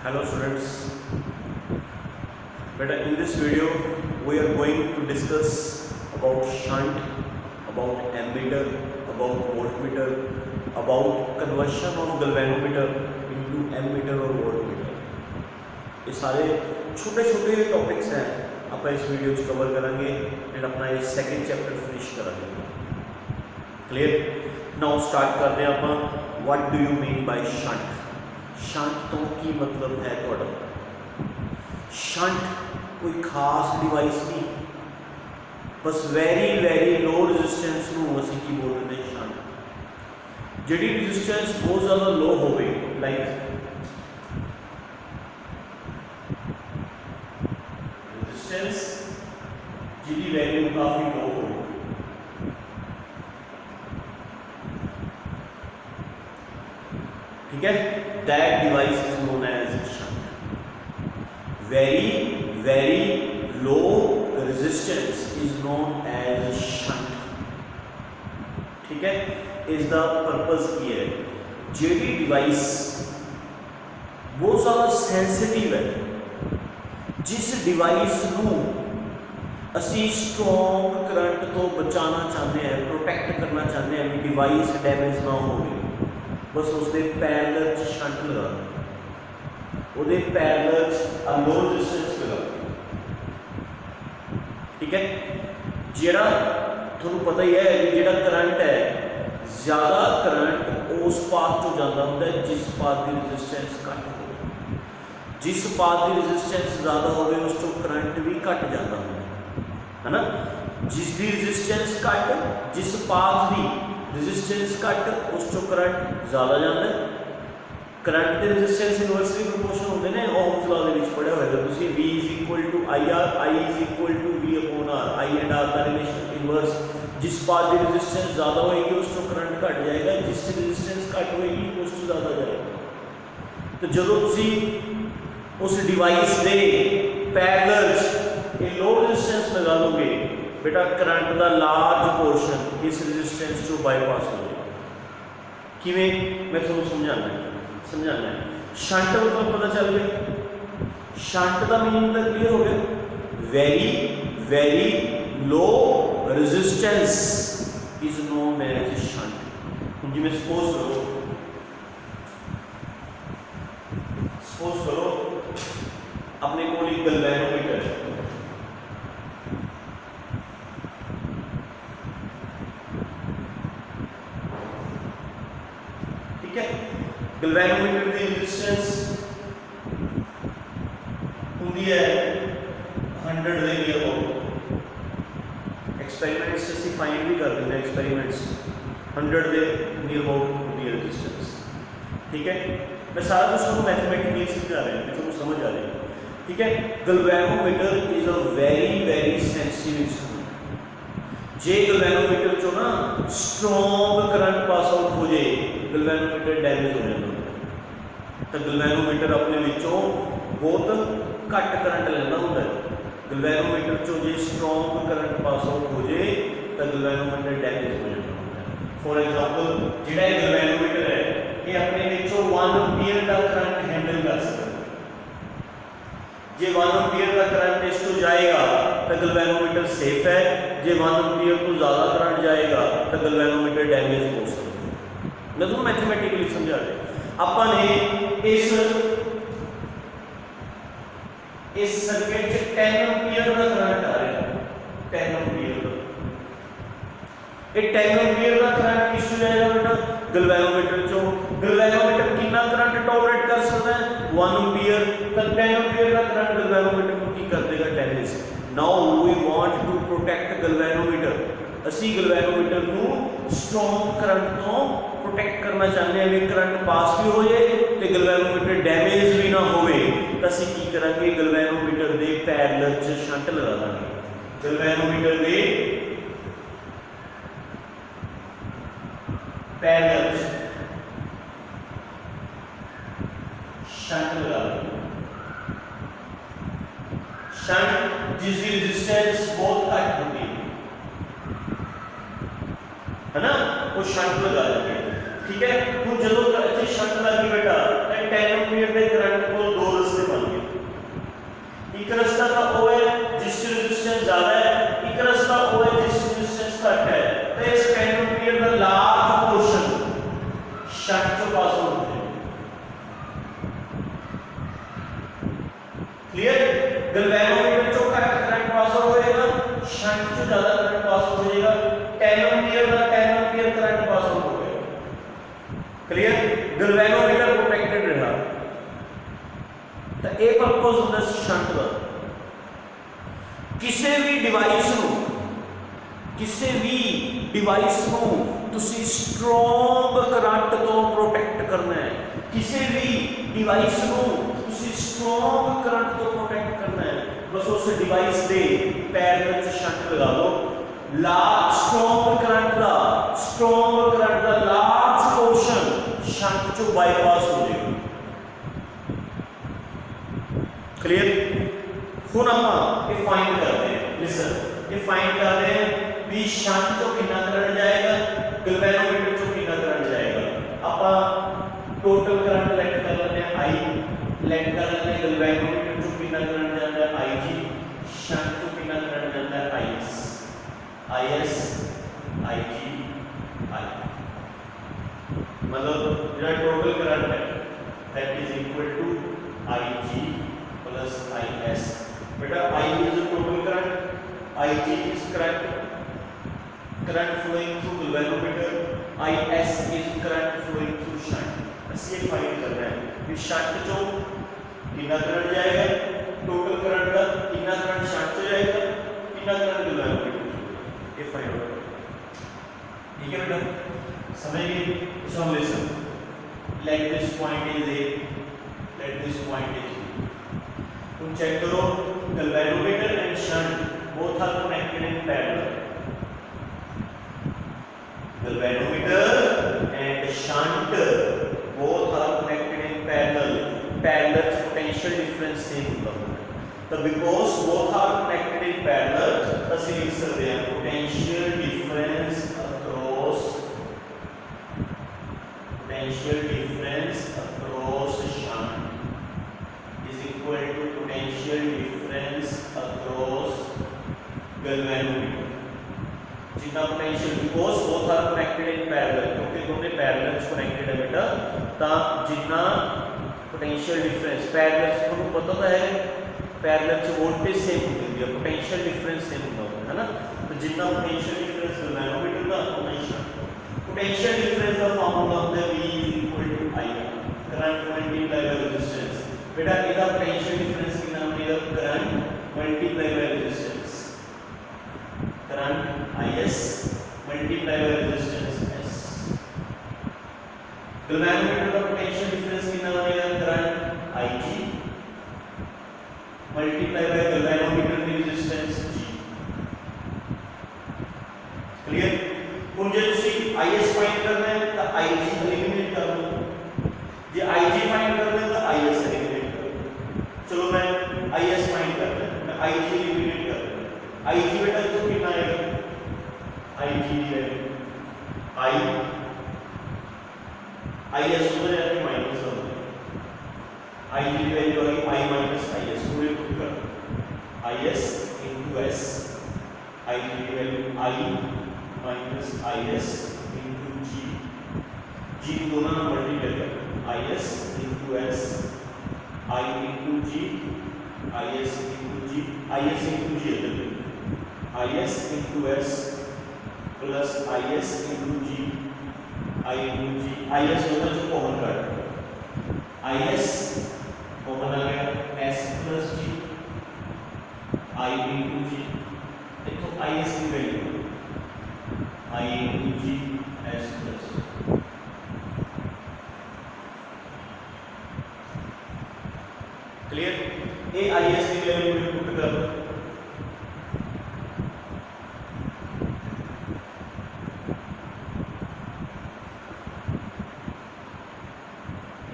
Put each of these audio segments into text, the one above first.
Hello students, beta in this video we are going to discuss about shunt, about ammeter, about voltmeter, about conversion of galvanometer into ammeter or voltmeter। ये सारे छोटे छोटे topics हैं आप इस video च cover करेंगे and अपना ये सेकेंड चैप्टर फिनिश करेंगे। क्लियर? नाउ स्टार्ट करते हैं आप what do you mean by shunt. Shunt तो की मतलब है थोड़ा शंट कोई खास डिवाइस नहीं, बस वेरी लो रजिस्टेंस ਨੂੰ ਅਸੀਂ ਕੀ ਬੋਲਦੇ ਨੇ ਸ਼ੰਟ। ਜਿਹੜੀ ਰजिस्टेंस बहुत ज़्यादा लो ਹੋਵੇ ਲਾਈਕ रजिस्टेंस जिसकी वैल्यू काफ़ी लो हो, ठीक है, that device is known as shunt. Very low resistance is known as shunt, ठीक है। इस द पर्पस की है जेडी डिवाइस बहुत ज़्यादा सेंसिटिव है, जिस डिवाइस ਨੂੰ ਅਸੀਂ स्ट्रॉन्ग करंट तो बचाना चाहते हैं, प्रोटेक्ट करना चाहते हैं, भी डिवाइस डैमेज ना हो, बस उसके पैरेलल च शंट लगा ਉਹਦੇ पैरेलल च लो रेजिस्टेंस लगा, ठीक है। ਜਿਹੜਾ ਤੁਹਾਨੂੰ पता ही है कि ਜਿਹੜਾ करंट है ज़्यादा करंट उस पाथ ਤੋਂ ਜਾਂਦਾ ਹੁੰਦਾ है जिस पाथ की रेजिस्टेंस घट हो, जिस पाथ की रेजिस्टेंस ज़्यादा हो उस तो करंट भी घट जाता है ना। जिसकी रेजिस्टेंस घट, जिस पाथ की रेजिस्टेंस घट उस तो करंट ज़्यादा जाता है। करंट के रेजिस्टेंस इनवर्सली प्रोपोर्शन होंगे ने, ओम्स लॉ के पढ़िया होगा तुसी, V is equal to I R, I is equal to V upon R, I and R का रिलेशन इनवर्स। जिस पाथ की रेजिस्टेंस ज़्यादा होगी उस तो करंट घट जाएगा, जिस रेजिस्टेंस घट होगी उस तो ज़्यादा जाएगा। तो जो तुसी उस डिवाइस के पैरेलल लो रेजिस्टेंस लगा दोगे बेटा, करंट का लार्ज पोर्शन इस रेजिस्टेंस चो बाईपास हो जाएगा। किवें मैं थोड़ा समझाना है। शंट मतलब पता चल गया, शंट का मीनिंग तो क्लियर हो गया। Very low resistance is known as shunt. जिमें सपोज करो अपने को गैल्वेनोमीटर है, ठीक है। गैल्वेनोमीटर की रेजिस्टेंस होती है 100 के नियर अबाउट। एक्सपेरिमेंट्स से फाइंड भी कर देते हैं, एक्सपेरिमेंट्स 100 के नियर अबाउट होती है रेजिस्टेंस, ठीक है। मैं सारा कुछ आपको मैथमेटिकली समझा रहा हूँ, आपको समझ आ रही है, ठीक है। Galvanometer is a very sensitive instrument. J galvanometer चो ना स्ट्रॉन्ग करंट पास आउट हो जाए, गैल्वेनोमीटर डैमेज हो जाता है। तो गैल्वेनोमीटर अपने विचों बहुत घट करंट लेना होता है। गैल्वेनोमीटर चो जे स्ट्रॉन्ग करंट पास आउट हो जाए तो गैल्वेनोमीटर डैमेज हो जाता है। फॉर एग्जाम्पल जिहड़ा गैल्वेनोमीटर है ये अपने विचों 1 एम्पीयर का करंट हैंडल कर सकता है। जे 1 एम्पीयर का करंट इस तो जाएगा तो गैल्वेनोमीटर सेफ है, जे 1 एम्पीयर तो ज़्यादा करंट जाएगा तो गैल्वेनोमीटर डैमेज हो सकता है। मैं तुम्हें मैथमेटिकली समझा रहा। अपन इस सर्किट 10 एम्पीयर का करंट आ रहा है, 10 एम्पीयर का, ये 10 एम्पीयर का करंट किस जाएगा बेटा, गैल्वेनोमीटर चो। गैल्वेनोमीटर कितना करंट टॉलरेट कर सकता है, 1 एम्पीयर। तो 10 एम्पीयर का करंट गैल्वेनोमीटर को की कर देगा, damage. Now we want to protect galvanometer. असी गैल्वेनोमीटर को स्ट्रॉन्ग करंट तो प्रोटेक्ट करना चाहते हैं, भी करंट पास भी हो जाए तो गैल्वेनोमीटर डैमेज भी ना होवे। तो असी की करांगे, गैल्वेनोमीटर के पैरेलल च शंट लगा देंगे। गैल्वेनोमीटर के पैरेलल शंट लगा देंगे। शंट जिसकी रेजिस्टेंस बहुत घट होती है ना, वो शंट लगा देंगे, ठीक है। तो जो इतने शंट लगी बेटा 10 एम्पीयर के करंट को 2 शंट चो पास आउट हो जाएगा। क्लियर? गैल्वेनोमीटर चो घट करंट पास आउट होएगा, शंट चो ज्यादा करंट पास आउट हो जाएगा। 10 एंपियर का 10 एंपियर करंट पास आउट हो गया। क्लियर? गैल्वेनोमीटर प्रोटेक्टेड रहा। तो एक पर्पस होता है शंट का, किसी भी डिवाइस को तुसी स्ट्रॉन्ग करंट तो प्रोटेक्ट करना है, किसी भी डिवाइस को तुसी स्ट्रॉन्ग करंट तो प्रोटेक्ट करना है, बस उस डिवाइस दे पैर में शंट लगा दो। लार्ज स्ट्रॉन्ग करंट का लार्ज पोर्शन शंट चो बाईपास हो जाएगा। क्लियर? हुण आपां ये फाइंड करते हैं, लिसन, ये फाइंड कर रहे हैं भी शंट चो कितना करंट जाएगा, गैल्वेनोमीटर चो कितना करंट जाएगा। आपां टोटल करंट लेट कर लेते हैं, आई लेट कर लेते हैं। गैल्वेनोमीटर चो कितना करंट जाता है, आई जी। शंट चो कितना करंट जाता है, I S, I S, I ji, I. मतलब जो टोटल करंट है that is equal to I G plus I S. बेटा I is the total current, I G is current flowing through galvanometer, IS is current flowing through shunt। बस ये find करना है कि shunt चो कितना current जाएगा, टोटल करंट का कितना करंट शंट चो जाएगा, कितना करंट गैल्वेनोमीटर चो, ये फाइंड करना है। ठीक है बेटा, समझ गए? इसको हम listen, let this point is A, let this point is B. तुम चेक करो, galvanometer and shunt both are connected in parallel. Galvanometer and shunt both are connected in parallel. Parallel potential difference same होता है। तो because both are connected in parallel, तो इसे लिख सकते हैं potential difference across shunt is equal to potential difference across galvanometer। जितना potential, because both are connected in parallel, क्योंकि दोनों पैरेलल कनेक्टेड है बेटा, ता जितना पोटेंशियल डिफरेंस पैरेलल को पता तो है, पैरेलल से वोल्टेज सेम होती है, पोटेंशियल डिफरेंस सेम होता है ना। तो जितना पोटेंशियल डिफरेंस गैल्वेनोमीटर का उतना ही शंट। पोटेंशियल डिफरेंस का फार्मूला होता है V = I, current multiply by resistance. बेटा इसका पोटेंशियल डिफरेंस कितना बनेगा, current multiply by resistance, current IS multiply by resistance S। Galvanometer का पोटेंशियल डिफरेंस कितना बनेगा, current IG multiply by galvanometer की रेजिस्टेंस G। क्लियर? ਹੁਣ ਜੇ ਤੁਸੀਂ IS फाइंड करना है तो IG एलिमिनेट कर लो, जे IG फाइंड करना है तो IS एलिमिनेट कर लो। चलो मैं IS फाइंड करना है, मैं IG एलिमिनेट कर रहा हूं। IG बेटा तो कितना आएगा, IG है IS उधर जाके माइनस हो जाएगा, IG की वैल्यू आ गई I माइनस IS, पूरे पुट कर IS into S, IG की value I minus IS into G दोनों ना मल्टीप्लाई कर IS into S, I into G, IS into G, IS into G IS into S plus IS into G, I into G, IS होगा जो common काट, IS common आ गया, S plus G, I into G, देखो IS की value I into G S plus। Clear? A IS की value में put कर दो,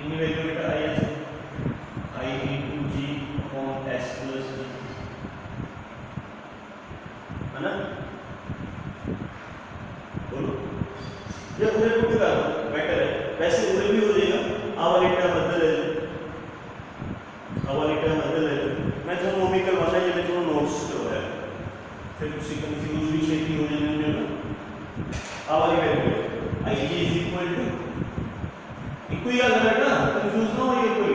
इन वैल्यू बेटा IS I into G upon S plus G, है ना? ये पूरे पुट कर दो, बेटर है, वैसे पूरे भी हो जाएगा। आवाली टर्म बदल ले, आवाली टर्म बदल ले, मैं तो वो भी करवाना है, जो नोट्स करवाया, फिर किसी कंफ्यूज भी छेती हो जाने ना। आवाली value IG is equal to ਇੱਕੋ ਹੀ ਗੱਲ ਹੈ ਬੇਟਾ, ਕਨਫਿਊਜ਼ ਨਾ ਹੋਈਏ ਕੋਈ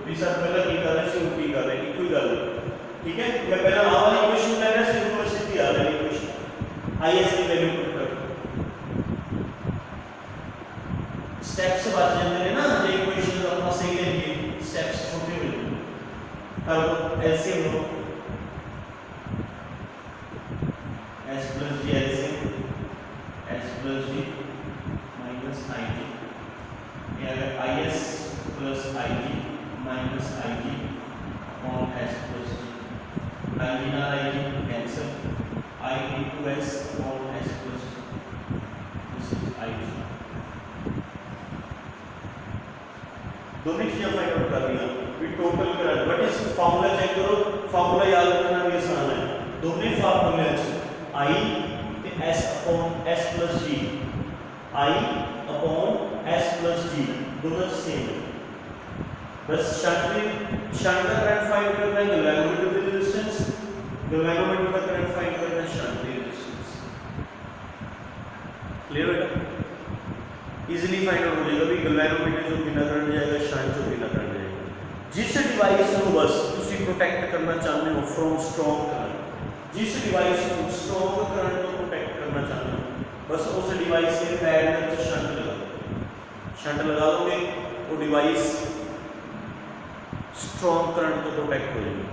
ਵੀ ਸਰ ਪਹਿਲਾਂ ਕੀ ਕਰ ਰਹੇ ਸੀ ਹੁਣ ਕੀ ਕਰ ਰਹੇ, ਇੱਕੋ ਹੀ ਗੱਲ ਹੈ। ठीक है, मैं पहले आ वाली इक्वेशन ले रहा हूं, सिंपल सीधी आ वाली इक्वेशन IS की वैल्यू पुट कर स्टेप्स बच जाते हैं ना, ये इक्वेशन अपना सही लेंगे स्टेप्स छोटे हो जाते हैं। अब एलसीएम लो s plus g LCM s plus g minus ig, ये अगर IS plus ig minus ig on s plus g, ig ना ig cancel, I into s on s plus this is ig। दोनों चीजें find out कर लिया, फिर total current but इस formula check करो, फार्मूला याद रखना भी आसान है। दोनों फार्मूले अच्छे I ते s upon s plus g, I upon s plus g दोनों सेम है। बस शंट का करंट फाइंड करना है, गैल्वेनोमीटर की रेजिस्टेंस, गैल्वेनोमीटर का करंट फाइंड करना है, शंट की रेजिस्टेंस। क्लियर बेटा, इजीली फाइंड आउट हो जाएगा भी गैल्वेनोमीटर जो कितना करंट जाएगा, शंट जो कितना करंट जाएगा। जिस डिवाइस ਨੂੰ बस ਤੁਸੀਂ प्रोटेक्ट करना चाहते हो फ्रॉम स्ट्रॉन्ग करंट, जिस डिवाइस को स्ट्रॉन्ग करंट तो प्रोटेक्ट करना चाहते हो बस उस डिवाइस के पैरेलल में शंट लगा दो, शंट लगा दोगे वो डिवाइस स्ट्रॉन्ग करंट तो प्रोटेक्ट हो जाएगी।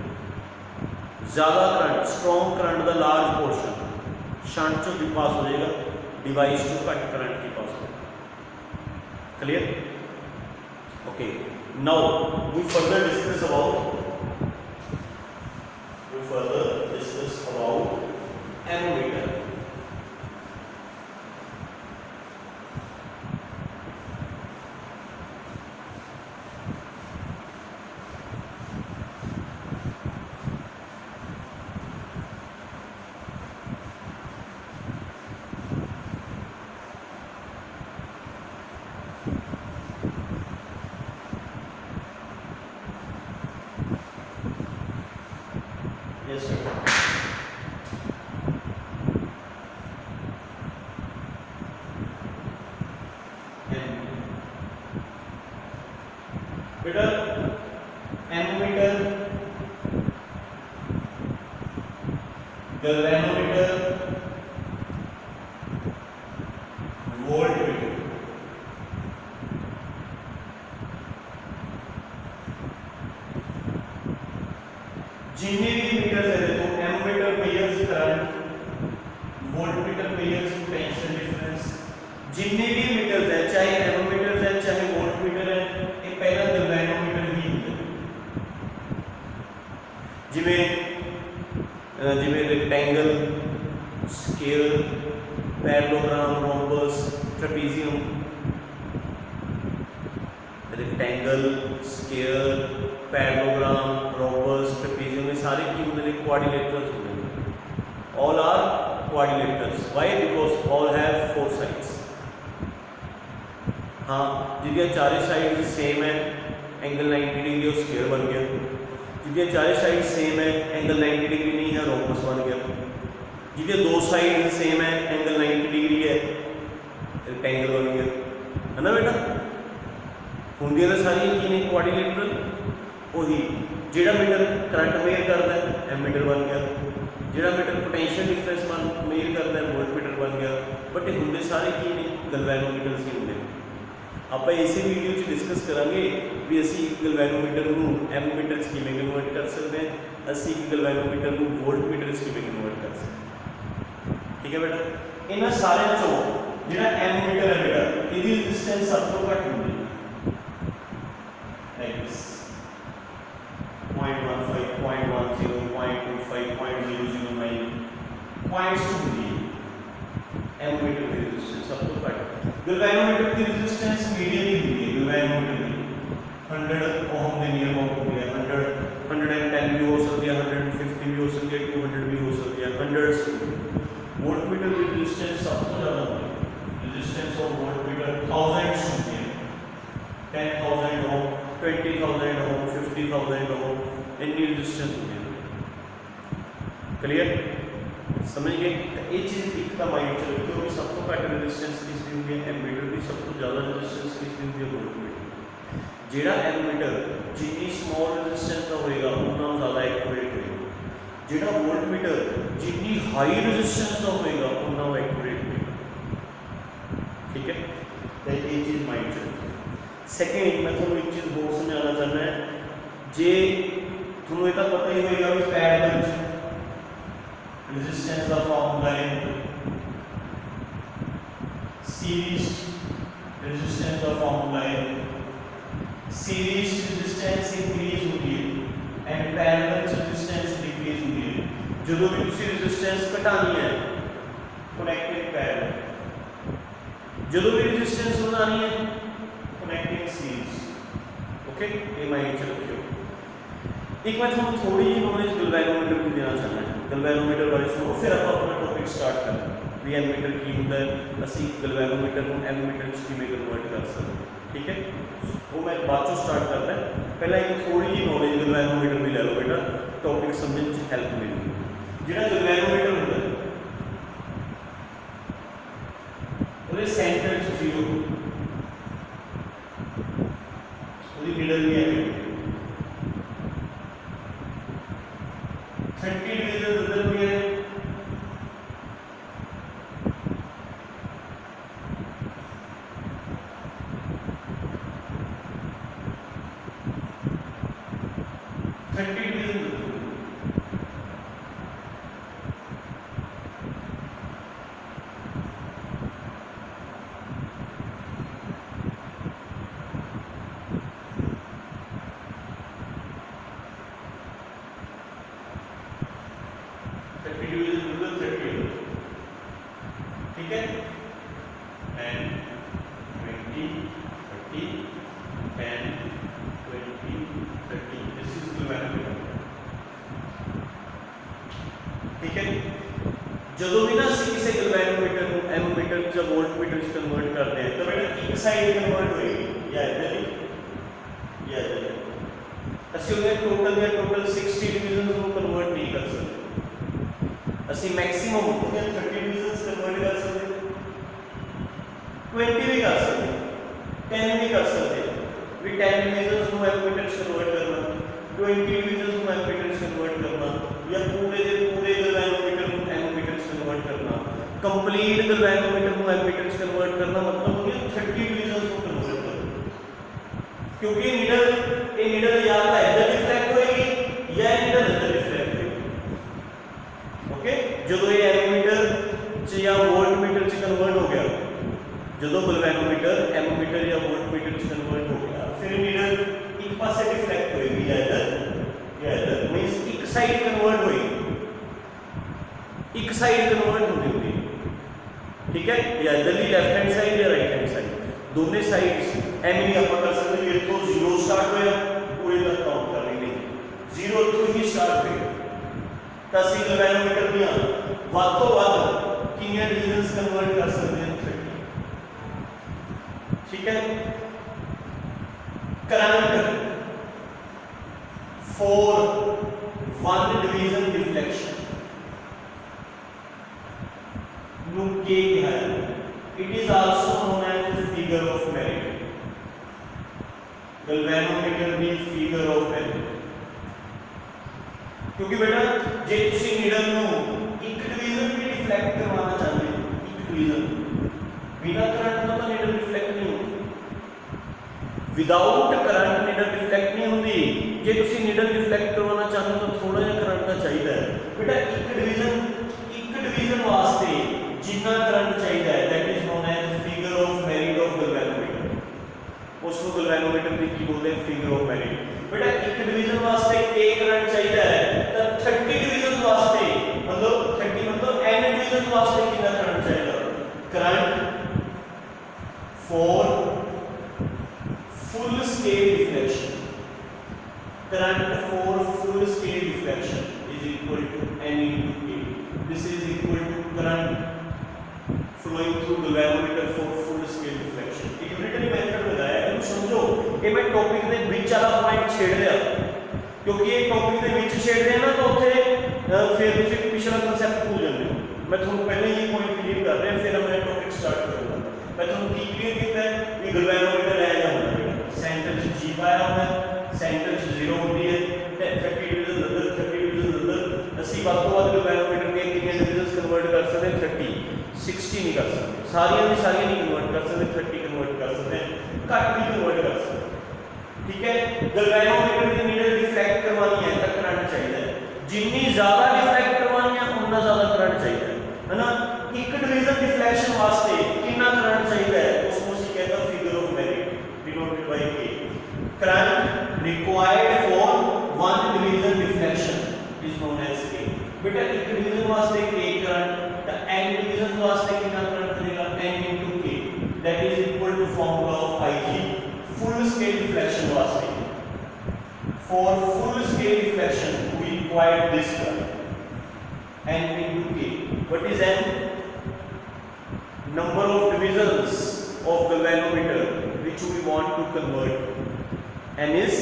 ज़्यादा करंट स्ट्रॉन्ग करंट का लार्ज पोर्शन शंट चो भी पास हो जाएगा, डिवाइस चो घट करंट की पास हो जाएगा। Clear, okay. Now we further discuss about ammeter. Yes sir। बेटा एनोमीटर, गैल्वेनोमीटर, वोल्टमीटर, जिन्हें भी मीटर्स है देखो, ammeter measures current, voltmeter measures potential difference. जिन्हें भी मीटर्स है, चाहे एनोमीटर है चाहे वोल्टमीटर है, ये पहला गैल्वेनोमीटर ही है। जिमें rectangle, square, parallelogram, rhombus, trapezium, rectangle, square, parallelogram, rhombus, trapezium, ये सारे की होंगे क्वाड्रिलेटरल्स होंगे। All are quadrilaterals, why? Because all have four sides. हाँ, जिनके चारे साइड सेम है, एंगल 90 डिग्री और स्क्वायर बन गया। जिनके चारे साइड सेम है, एंगल 90 डिग्री नहीं है, रोम्बस बन गया। जिनके दो साइड सेम है, एंगल 90 डिग्री है, रेक्टेंगल बन गया, है ना बेटा। होंगे तो सारी की नहीं क्वाड्रिलेटरल, वही जेड़ा मीटर करंट मेयर करता है एमीटर बन गया, जेड़ा मीटर पोटेंशियल डिफरेंस मेयर करता है वोल्टमीटर बन गया। बट ये होंगे सारे की नहीं गैल्वेनोमीटर ही होंगे। ਆਪਾਂ ਇਸੇ ਵੀਡੀਓ 'ਚ ਡਿਸਕਸ ਕਰਾਂਗੇ ਵੀ ਅਸੀਂ ਗੈਲਵੇਨੋਮੀਟਰ ਨੂੰ ਐਮੀਟਰ 'ਚ ਕਿਵੇਂ ਕਨਵਰਟ ਕਰ ਸਕਦੇ ਹਾਂ, ਅਸੀਂ ਗੈਲਵੇਨੋਮੀਟਰ ਨੂੰ ਵੋਲਟਮੀਟਰ 'ਚ ਕਿਵੇਂ ਕਨਵਰਟ ਕਰ ਸਕਦੇ ਹਾਂ। ਠੀਕ ਹੈ ਬੇਟਾ, ਇਹਨਾਂ ਸਾਰਿਆਂ 'ਚੋਂ ਜਿਹੜਾ ਐਮੀਟਰ ਹੈ ਬੇਟਾ, ਇਹਦੀ ਰੈਜ਼ਿਸਟੈਂਸ ਸਭ ਤੋਂ ਘੱਟ ਹੁੰਦੀ ਹੈ, ਲਾਈਕ ਦਿਸ 0.15 0.10 0.25 0.009 पॉइंट्स ਹੁੰਦੀ ਹੈ एमीटर की रेजिस्टेंस सब तो घट। गैल्वेनोमीटर की रेजिस्टेंस मीडियम ही होती है, गैल्वेनोमीटर की 100 ओम के नियर अबाउट हो गया, 110 भी हो सकती है, 150 भी हो सकती है, 200 भी हो सकती है, 100। वोल्टमीटर की रेजिस्टेंस सब तो ज़्यादा होती है, रेजिस्टेंस ऑफ वोल्टमीटर थाउजेंड्स होती है, 10,000 ओम, 20,000 ओम, 50,000 ओम, इतनी रेजिस्टेंस होती है। क्लियर, समझ गए? ये चीज़ एक का माइंड चलो, क्योंकि सब तो घट रेजिस्टेंस किस दी होंगी एमीटर की, सब तो ज़्यादा रेजिस्टेंस किस दी होंगी वोल्टमीटर। ਜਿਹੜਾ ਐਮੀਟਰ ਜਿੰਨੀ ਸਮਾਲ ਰੈਜ਼ਿਸਟੈਂਸ ਦਾ ਹੋਏਗਾ ਉਨਾ ਜ਼ਿਆਦਾ ਐਕੂਰੇਟ ਹੋਏਗਾ, ਜਿਹੜਾ ਵੋਲਟਮੀਟਰ ਜਿੰਨੀ ਹਾਈ ਰੈਜ਼ਿਸਟੈਂਸ ਦਾ ਹੋਏਗਾ ਉਨਾ ਉਹ ਐਕੂਰੇਟ ਹੋਏਗਾ। ਠੀਕ ਹੈ, ਤਾਂ ਇਹ ਚੀਜ਼ ਮਾਈਂਡ ਚ ਰੱਖੋ। ਸੈਕਿੰਡ ਮੈਂ ਤੁਹਾਨੂੰ ਇੱਕ ਚੀਜ਼ ਹੋਰ ਸਮਝਾਉਣਾ ਚਾਹੁੰਦਾ ਹੈ, ਜੇ ਤੁਹਾਨੂੰ ਇਹ ਤਾਂ ਪਤਾ ਹੀ ਹੋਏਗਾ ਵੀ ਪੈਰਲਲ ਚ resistance का formula है, series resistance का formula है, series resistance increase होती है and parallel resistance decrease होती है। जो भी दूसरी resistance घटानी है connecting parallel, जो भी resistance बढ़ानी है connecting series। ओके, ये माइंड में रखियो। एक मैं थोड़ी जी नॉलेज गैल्वेनोमीटर की देना चाहना है, गैल्वेनोमीटर बारे सुनो, फिर आप अपना टॉपिक स्टार्ट करें भी एमीटर की होता है, ਅਸੀਂ गैल्वेनोमीटर ਨੂੰ एमीटर ਚ ਕਿਵੇਂ ਕਨਵਰਟ ਕਰ ਸਕਦੇ ਹਾਂ। ठीक है, वो मैं बाद चो स्टार्ट करता है, पहला एक थोड़ी जी नॉलेज गैल्वेनोमीटर भी ले लो बेटा, टॉपिक समझने ਚ हेल्प मिलेगी। ਜਿਹੜਾ गैल्वेनोमीटर ਹੁੰਦਾ है ਉਹਦੇ ਸੈਂਟਰ ਚ 0 ਉਹਦੀ ਨੀਡਲ ਵੀ ਹੈ 30 डिवीजन उधर भी है, ठीक है, and 20 30 and 20 30, this is galvanometer. ठीक है, ਜਦੋਂ ਵੀ ਨਾ ਅਸੀਂ ਕਿਸੇ गैल्वेनोमीटर ਨੂੰ एमीटर ਜਾਂ वोल्टमीटर ਚ ਕਨਵਰਟ ਕਰਦੇ ਹਾਂ ਤਾਂ ਬੇਟਾ ਇੱਕ ਸਾਈਡ ਕਨਵਰਟ ਹੋਏਗੀ ਜਾਂ ਇੱਧਰ ਹੀ ਜਾਂ ਇੱਧਰ। ਅਸੀਂ ਉਹਦੇ ਟੋਟਲ 60 ਡਿਵੀਜ਼ਨਸ ਨੂੰ ਕਨਵਰਟ ਨਹੀਂ ਕਰ ਸਕਦੇ, ਅਸੀਂ ਮੈਕਸਿਮਮ ਉਹਦੇ 30 ਡਿਵੀਜ਼ਨਸ ਕਨਵਰਟ ਕਰ ਸਕਦੇ, 20 भी कर सकते, 10 भी कर सकते भी, 10 डिवीजन्स ਨੂੰ एमीटर ਚ ਕਨਵਰਟ करना, 20 डिवीजन्स ਨੂੰ एमीटर ਚ कन्वर्ट करना, या पूरे ਦੇ ਪੂਰੇ गैल्वेनोमीटर ਨੂੰ एमीटर ਚ कन्वर्ट करना, कंप्लीट गैल्वेनोमीटर ਨੂੰ एमीटर ਚ कन्वर्ट करना, मतलब हो गया 30 डिवीजन्स ਨੂੰ कन्वर्ट करना। क्योंकि नीडल या तो इधर रिफ्लेक्ट होएगी या नीडल इधर रिफ्लेक्ट होएगी। ओके, ਜਦੋਂ ਇਹ एमीटर ਚ ਜਾਂ वोल्टमीटर ਚ कन्वर्ट हो गया, ਜਦੋਂ गैल्वेनोमीटर एमीटर या वोल्टमीटर ਚ कन्वर्ट हो गया, फिर नीडल एक पासे रिफ्लेक्ट होएगी या इधर मींस एक साइड कन्वर्ट होएगी, एक साइड कन्वर्ट होगी। ठीक है, या इधर ही लेफ्ट हैंड साइड या राइट हैंड साइड, दोनों साइड्स एम भी आप कर सकते हैं। इथों 0 स्टार्ट होया पूरे तक काउंट कर लेंगे, 0 इथों ही स्टार्ट होएगा ਤਾਂ ਅਸੀਂ गैल्वेनोमीटर ਦੀਆਂ ਵੱਧ ਤੋਂ ਵੱਧ ਕਿੰਨੀਆਂ ਡਿਵੀਜ਼ਨਸ ਕਨਵਰਟ ਕਰ ਸਕਦੇ ਹਾਂ, 30। ठीक है, करंट for 1 division deflection नु के क्या है, it is also known as the figure of merit, galvanometer भी figure of merit। क्योंकि बेटा जे तुसी नीडल नु एक डिवीजन भी डिफ्लेक्ट करवाना चाहते हो, एक डिवीजन बिना करंट तो नीडल रिफ्लेक्ट नहीं होती, विदाउट करंट नीडल रिफ्लेक्ट नहीं होती। जे तुसी नीडल रिफ्लेक्ट करवाना चाहते हो तो थोड़ा जिहा करंट का चाहिए बेटा, एक डिवीजन वास्ते जितना करंट चाहिए that is known as figure of merit of galvanometer. उसको गैल्वेनोमीटर की की बोलते हैं फिगर ऑफ मेरिट। बेटा एक डिवीजन वास्ते ए करंट चाहिए तो 30 डिवीजन वास्ते मतलब 30 मतलब n डिवीजन वास्ते कितना करंट चाहिए, current for full scale deflection, current for full scale deflection is equal to n into a, this is equal to current flowing through the gैल्वेनोमीटर for full scale deflection। एक unitary method लगाया है, समझो ये मैं topic ਦੇ ਵਿੱਚ ਵਾਲਾ point छेड़ लिया, क्योंकि ये टॉपिक ਦੇ ਵਿੱਚ छेड़ रहे हैं ना तो ਉੱਥੇ फिर ਤੁਸੀਂ ਪਿਛਲਾ ਕਨਸੈਪਟ ਭੁੱਲ ਜਾਂਦੇ ਹੋ। मैं ਤੁਹਾਨੂੰ ਪਹਿਲੇ ਹੀ पॉइंट क्लियर कर रहा फिर मैं टॉपिक स्टार्ट करूंगा। मैं ਤੁਹਾਨੂੰ ਕੀ क्लियर ਕੀਤਾ है भी गैल्वेनोमीटर है ਜਾਂ ਹੁੰਦਾ बेटा सेंटर ਚ G 60 नहीं कर सकते, सारियां की सारियां नहीं कन्वर्ट कर सकते, 30 कन्वर्ट कर सकते हैं, घट भी कन्वर्ट कर सकते हैं। ठीक है, गैल्वेनोमीटर की नीडल डिफ्लेक्ट करवानी है तो करंट चाहिए, जितनी ज्यादा डिफ्लेक्ट करवानी है उतना ज्यादा करंट चाहिए, है ना। एक डिवीजन डिफ्लेक्शन वास्ते कितना करंट चाहिए है, उसको ਅਸੀਂ कहता figure of merit denoted by K। Current required for one division deflection is known as K। बेटा एक डिवीजन वास्ते K करंट, तो n डिवीजन वास्ते कितना करंट लगेगा, n into K, that is equal to formula of Ig full scale deflection वास्ते। For full scale deflection we require this current n into K। What is n? Number of divisions of galvanometer which we want to convert, n is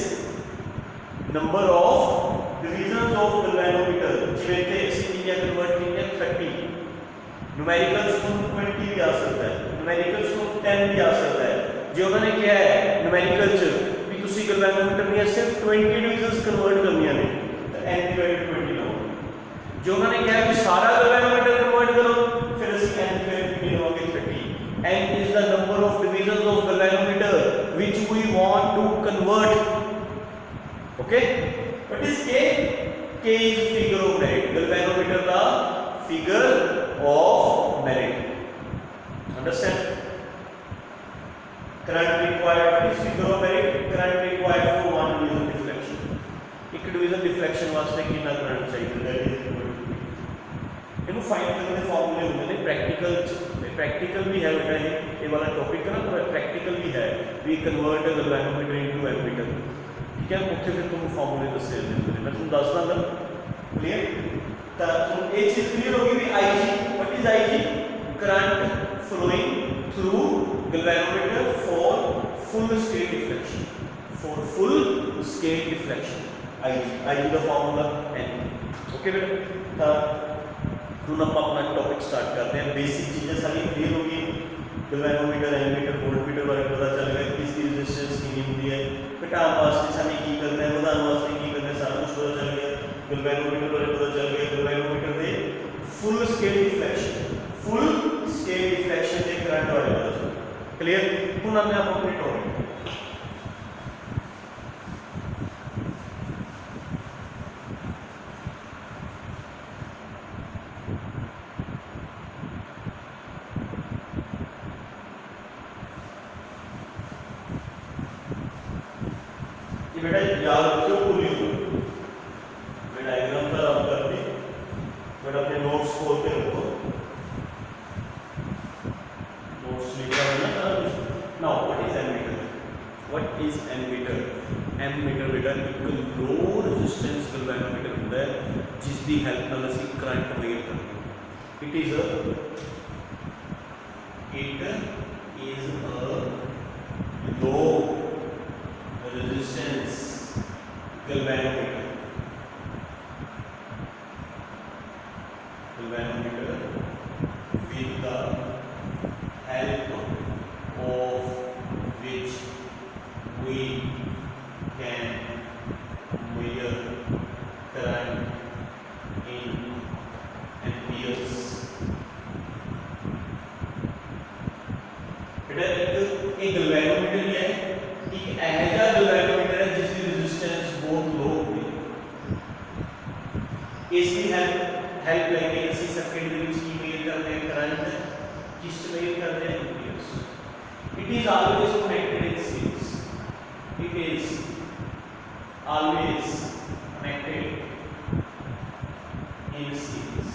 number of divisions of galvanometer जिवें ते ਅਸੀਂ किया convert किया 30, numericals को 20 भी आ सकता है, numericals को 10 भी आ सकता है। जो उन्होंने किया है न्यूमेरिकल च भी तुसी गैल्वेनोमीटर में सिर्फ 20 डिवीजन्स कन्वर्ट करनियां ने, तो n / 20 लो। जो उन्होंने किया है कि सारा गैल्वेनोमीटर कन्वर्ट करो, फिर ਅਸੀਂ n / 20 लवांगे 30। n is the number of divisions of galvanometer which we want to convert। okay, what is K? K is figure of merit, galvanometer the figure of merit। understand? Current required, what is figure of merit? Current required for one division deflection। एक division deflection वास्ते कितना current चाहिए, that is equal to। इनको find करने के फॉर्मूले होंगे ने, प्रैक्टिकल भी है बेटा, ये वाला टॉपिक है ना, तो प्रैक्टिकल भी है, we convert galvanometer into ammeter. ठीक है, ਉੱਥੇ ਫਿਰ ਤੁਹਾਨੂੰ ਫਾਰਮੂਲੇ ਦੱਸੇ ਜਾਂਦੇ ਨੇ, मैं ਤੁਹਾਨੂੰ ਦੱਸ ਦਾਂਗਾ। क्लियर? ਤਾਂ ਤੁਹਾਨੂੰ ਇਹ ਚੀਜ਼ ਕਲੀਅਰ ਹੋ ਗਈ ਵੀ Ig, what is Ig? Current flowing through galvanometer for full scale deflection, for full scale deflection Ig का फॉर्मूला n। ओके बेटा, तो हम अपना टॉपिक स्टार्ट करते हैं। बेसिक चीजें सारी क्लियर होगी, गैल्वेनोमीटर, एमीटर, वोल्टमीटर बारे पता चल गया, किसकी रेजिस्टेंस कितनी होती है, घटाने वास्ते सानी की करना है, बढ़ाने वास्ते की करना है, सारा कुछ पता चल गया। गैल्वेनोमीटर बारे पता चल गया, गैल्वेनोमीटर दे full scale deflection, full scale deflection दे करंट बारे पता चल गया। क्लियर? हुण आने आप अपने टॉपिक बेटा याद रखियो पूरी हो। मैं डायग्राम पर आप करते बट अपने नोट्स खोल के रखो, नोट्स लिखा है ना सारा कुछ। Now what is ammeter? What is ammeter? Ammeter बेटा एक लो रेजिस्टेंस गैल्वेनोमीटर होता है जिस दी हेल्प नाल ਅਸੀਂ करंट मेजर करते हैं। It is a low resistance galvanometer with the help of which we can measure current in amperes। बेटा एक गैल्वेनोमीटर ही है, एक ऐसा गैल्वेनोमीटर है जिसकी रेजिस्टेंस बहुत लो होती है। इसकी हेल्प लेके इसी सर्किट के बीच की मेजर करते हैं करंट, किस मेजर करते हैं Ampere's. It is always connected in series, it is always connected in series.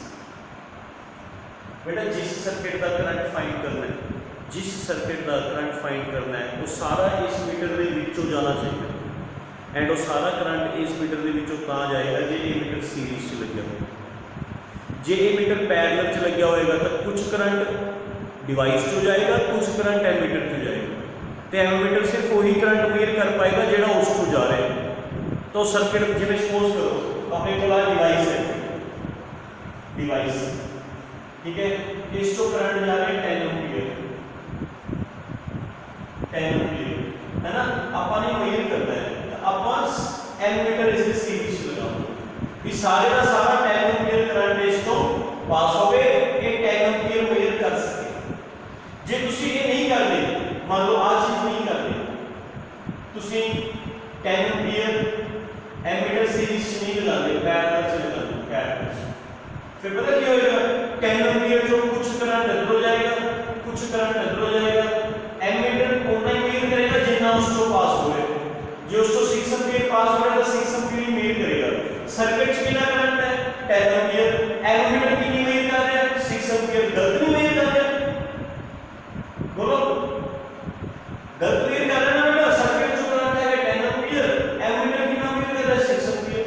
बेटा जिस सर्किट का करंट फाइंड करना है, जिस सर्किट का करंट फाइंड करना है वो सारा इस मीटर के विचों जाना चाहिए, एंड वो सारा करंट इस मीटर के विचों कहाँ जाएगा जे ये मीटर सीरीज च लग्या होगा। जे ये मीटर पैरेलल च लग्या होएगा तो कुछ करंट डिवाइस चो जाएगा, कुछ करंट एमीटर चो जाएगा, तो एमीटर सिर्फ वही करंट मेजर कर पाएगा जो उस चो जा रहा है। तो सर्किट जिवें सपोज करो अपने को डिवाइस है, डिवाइस ठीक है, इस चो करंट जा रहा है 10 एम्पीयर, 10 एम्पीयर है ना। अपन ने मेजर करना है तो अपन एमीटर इसके सीरीज लगाओ भी सारे का सारा 10 एम्पीयर करंट इस तो पास हो गए, ये 10 एम्पीयर मेजर कर ਤੁਸੀਂ 10 एम्पीयर एमीटर सीरीज च नहीं लगाते, पैरेलल च लगाते, पैरेलल च। फिर पता क्या होगा, 10 एम्पीयर जो कुछ करंट इधर हो जाएगा, कुछ करंट इधर हो जाएगा, एमीटर उतना ही मेजर करेगा जितना उसको पास हो रहा है। जो उसको 6 एम्पीयर पास हो रहा है तो 6 एम्पीयर ही मेजर करेगा। सर्किट च कितना करंट है 10 एम्पीयर, एमीटर कितनी मेजर कर रहा है 6 एम्पीयर, गलत नहीं मेजर कर रहा है, बोलो गलत मेजर कर रहा है ना बेटा। सर्किट जो करंट है 10 एम्पीयर, एमीटर कितना मेजर कर रहा है 6 एम्पीयर।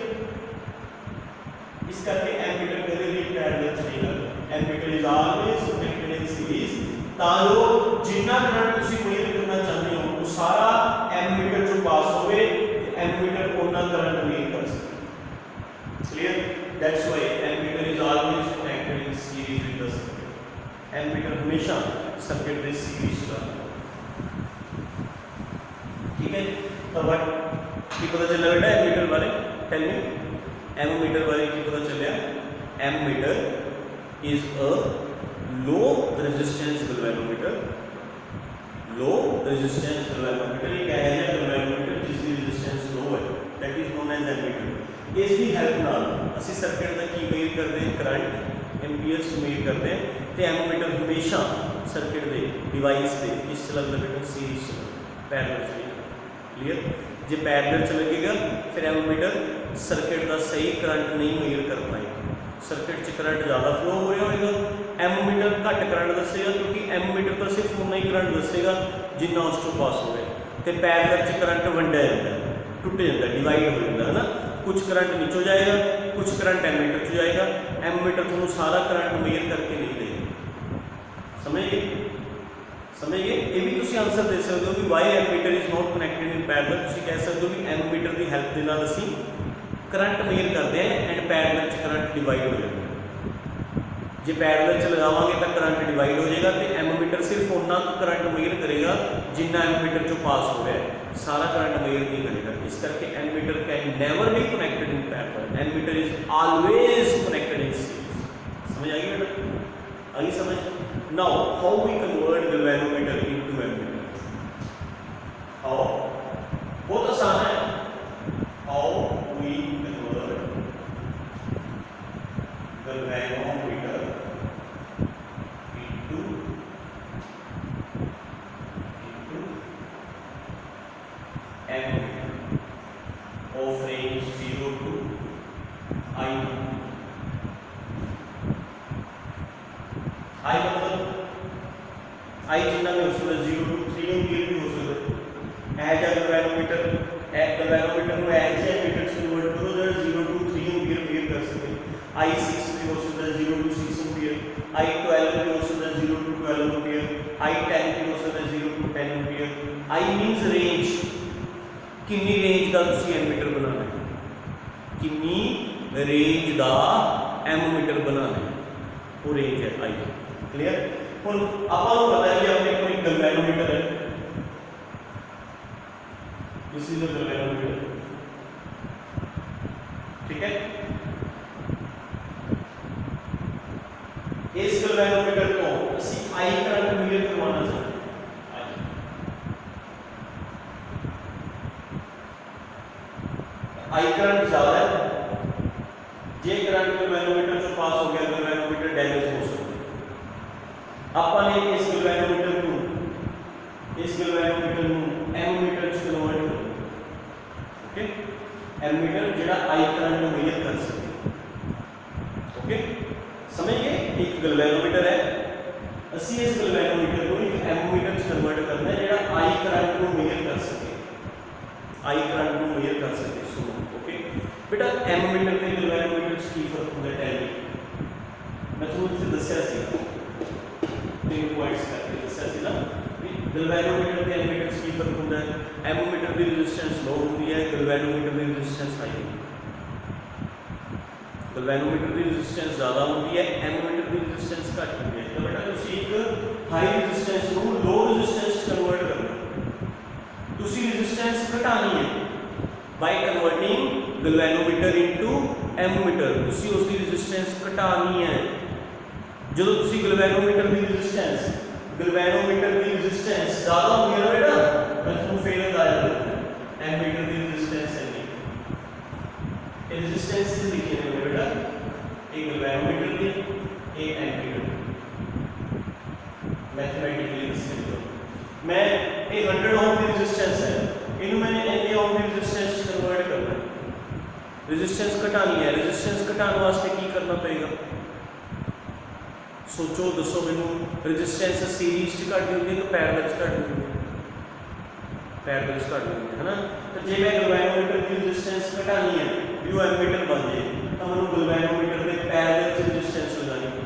इस करके एमीटर कभी भी पैरेलल चलेगा, ammeter is always connected in series. तालो जितना करंट ਤੁਸੀਂ मेजर करना चाहते हो वो सारा एमीटर जो पास होवे एमीटर उतना करंट मेजर कर सके। Clear, that's why ammeter is always connected in series with the circuit. Ammeter हमेशा सर्किट के सीरीज का, ठीक है। तो व्हाट की पता चला बेटा एमीटर बारे, टेल मी एमीटर बारे की पता चलिया। Ammeter is a low resistance galvanometer, low resistance galvanometer एक ऐसा गैल्वेनोमीटर जिसकी रेजिस्टेंस लो है, that is known as ammeter. इसकी हेल्प नाल ਅਸੀਂ ਸਰਕਟ ਦਾ ਕੀ ਮੇਜਰ ਕਰਦੇ ਹਾਂ, ਕਰੰਟ एम्पीयर्स मेजर करते हैं। तो एमीटर हमेशा सर्किट के डिवाइस से किस च लगता बेटा सीरीज च, पैरेलल च। क्लियर, जे पैरेलल च लगेगा फिर एमीटर सर्किट का सही करंट नहीं मेजर कर पाएगा। सर्किट च करंट ज़्यादा फ्लो हो रहा होगा, एमीटर घट करंट दसेगा क्योंकि एमीटर तो सिर्फ उतना ही करंट दसेगा जिन्ना उस तो पास हो गया। तो पैरेलल च करंट वंडिया जाता है, टुट जाता है, डिवाइड हो जाता है ना। कुछ करंट नीचे जाएगा, कुछ करंट एमीटर च जाएगा। एमीटर तुहानू सारा करंट मेजर करके नहीं देगा। समझ गए, समझ गए। ये भी तुम आंसर दे सकते हो कि why ammeter is not connected in parallel. तुम कह सकते हो कि एमीटर की हेल्प के नाल असीं करंट मेजर करते हैं एंड पैरेलल च करंट डिवाइड हो जाएगा। जे पैरेलल च लगावांगे तो करंट डिवाइड हो जाएगा तो एमीटर सिर्फ उतना करंट मेजर करेगा जिन्ना एमीटर चो पास हो रहा है, सारा करंट मेजर नहीं करेगा। इस करके ammeter can never be connected in parallel, ammeter is always connected in series. समझ आ गई बेटा, आ गई समझ। Now how we convert galvanometer into ammeter, how, बहुत आसान है। How we convert galvanometer ammeter of range 0 to I. I मतलब I जितना भी हो सकता है 0 to 3 एम्पीयर भी हो सकता है। एज गैल्वेनोमीटर में एज एमीटर से कन्वर्ट करो जरा 0 to 3 एम्पीयर मेजर कर सके। I6 भी हो सकता है 0 to 6 एम्पीयर, I12 भी हो सकता है 0 to 12 एम्पीयर, I10 भी हो सकता है 0 to 10 ampere. I means range, कितनी रेंज का तुसी एमीटर बनाना है, कितनी रेंज का एमीटर बनाना है, वो रेंज है आई। क्लियर, हुण आपां नूं पता है कि अपने कोई गैल्वेनोमीटर है, दिस इज अ गैल्वेनोमीटर, ठीक है। इस गैल्वेनोमीटर को असीं आई करंट मेजर करवाना चाहते हैं। आई करंट ज़्यादा है, जे करंट गैल्वेनोमीटर से पास हो गया गैल्वेनोमीटर डैमेज हो सकता है। आपने इस गैल्वेनोमीटर को एमीटर च कन्वर्ट करो, ओके। एमीटर जिहड़ा आई करंट मेजर कर सके, ओके। समझ गए, एक गैल्वेनोमीटर है, असीं इस गैल्वेनोमीटर को एक एमीटर च कन्वर्ट करना है जिहड़ा आई करंट को मेजर कर सके, आई करंट को मेजर कर सके। सुनो ओके बेटा, एमीटर ते गैल्वेनोमीटर च की फर्क होंदा है, टेल मी। मैं तुहानू इत्थे दस्सिया सी, 3 पॉइंट्स करके दस्सिया सी ना कि गैल्वेनोमीटर ते एमीटर च की फर्क होंदा है। एमीटर की रेजिस्टेंस लो होंदी है, गैल्वेनोमीटर की रेजिस्टेंस हाई होंदी है। गैल्वेनोमीटर की रेजिस्टेंस ज़्यादा होंदी है, एमीटर की रेजिस्टेंस घट होंदी है। तो बेटा तुसीं एक हाई रेजिस्टेंस को लो रेजिस्टेंस च कन्वर्ट करना, तुसीं रेजिस्टेंस घटानी है by converting galvanometer into ammeter. तुसीं उसकी रेजिस्टेंस घटानी है। जो तुसीं गैल्वेनोमीटर की रेजिस्टेंस ज़्यादा होंदी है बेटा, मैं तुहानू फिर बताया रेजिस्टेंसेस लिखे हैं बेटा, एक गैल्वेनोमीटर की, एक एमीटर। मैथमेटिकली इससे मैं एक 100 ओम की रेजिस्टेंस है, इन्हें मैंने एन ओम की रेजिस्टेंस कन्वर्ट करना है, रेजिस्टेंस घटानी है। रेजिस्टेंस घटाने वास्ते की करना पड़ेगा? सोचो दसो मैनू, रेजिस्टेंस सीरीज च घट होंदी है कि पैरेलल च घट होंदी है? पैरेलल च घट होंदी है ना। तो जे मैं गैल्वेनोमीटर की रेजिस्टेंस घटानी है, जो एमीटर बन जाए, तो मैं गैल्वेनोमीटर के पैरेलल च रेजिस्टेंस लगानी है,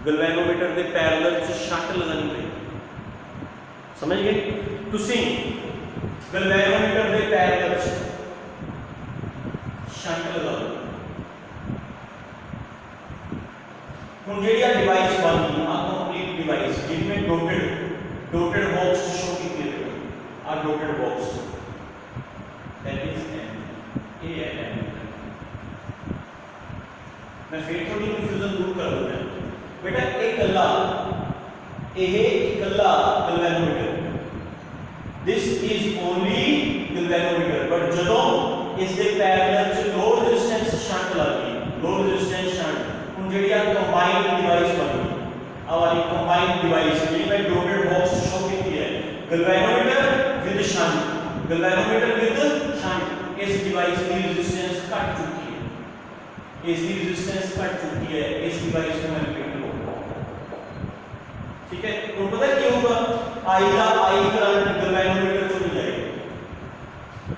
गैल्वेनोमीटर के पैरेलल च शंट लगानी है। समझ गए? तुसी गैल्वेनोमीटर के पैरेलल च शंट लगाओ। हुण जी डिवाइस बन गई आ कंप्लीट डिवाइस, जिनमें डॉटेड बॉक्स शो की आ dotted box that is a an. मैं फिर थोड़ी कंफ्यूजन दूर कर दूंगा बेटा। एक इकल्ला galvanometer, this is only galvanometer, but जदों इस दे पैरेलल च लोड रेजिस्टेंस शंट लग गई, लोड रेजिस्टेंस शंट, हुण जेहड़ी आ कंबाइंड डिवाइस बन गई, आ वाली कंबाइंड डिवाइस जिहड़ी मैं डॉटेड बॉक्स शो की है, galvanometer with shunt, galvanometer with shunt. इस डिवाइस की रेजिस्टेंस घट चुकी है, इसकी रेजिस्टेंस घट चुकी है, इस डिवाइस को मैं रिपीट करूंगा। ठीक है, तो पता क्या होगा, आई का आई करंट गैल्वेनोमीटर चो नहीं जाएगा,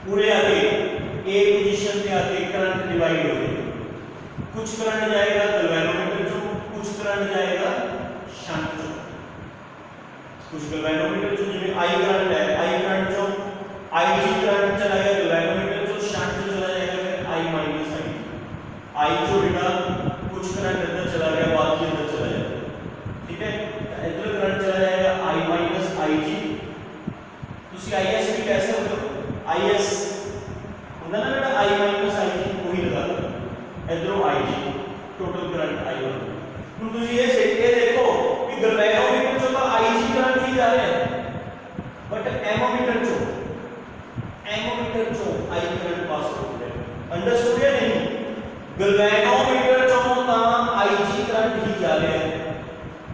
पूरे आगे ए पोजीशन पे आके करंट डिवाइड हो जाएगा। कुछ करंट जाएगा गैल्वेनोमीटर चो, कुछ करंट जाएगा शंट चो। कुछ गैल्वेनोमीटर चो जिਵੇਂ आई करंट है, आई करंट चो आईजी करंट चला गया गैल्वेनोमीटर चो, शंट चो चला जाएगा फिर आई माइनस आई चो बेटा कुछ करंट अंदर चला गया, बाकी अंदर चला जाएगा। ठीक है, इधर करंट चला जाएगा आई माइनस आईजी। तुसी आईएस भी कह सकते हो, आईएस ਹੁੰਦਾ ना बेटा, आई माइनस आईजी वही लगा दो, इधरों आईजी टोटल करंट आई1। ਹੁਣ ਤੁਸੀਂ ਇਹ देखो कि गैल्वेनोमीटर चो तो आईजी करंट ही जा रहा है, बट एमोमीटर चो आई करंट पास हो रहा है। अंडरस्टूड या नहीं? गैल्वेनोमीटर चो तो आईजी करंट ही जा रहा है,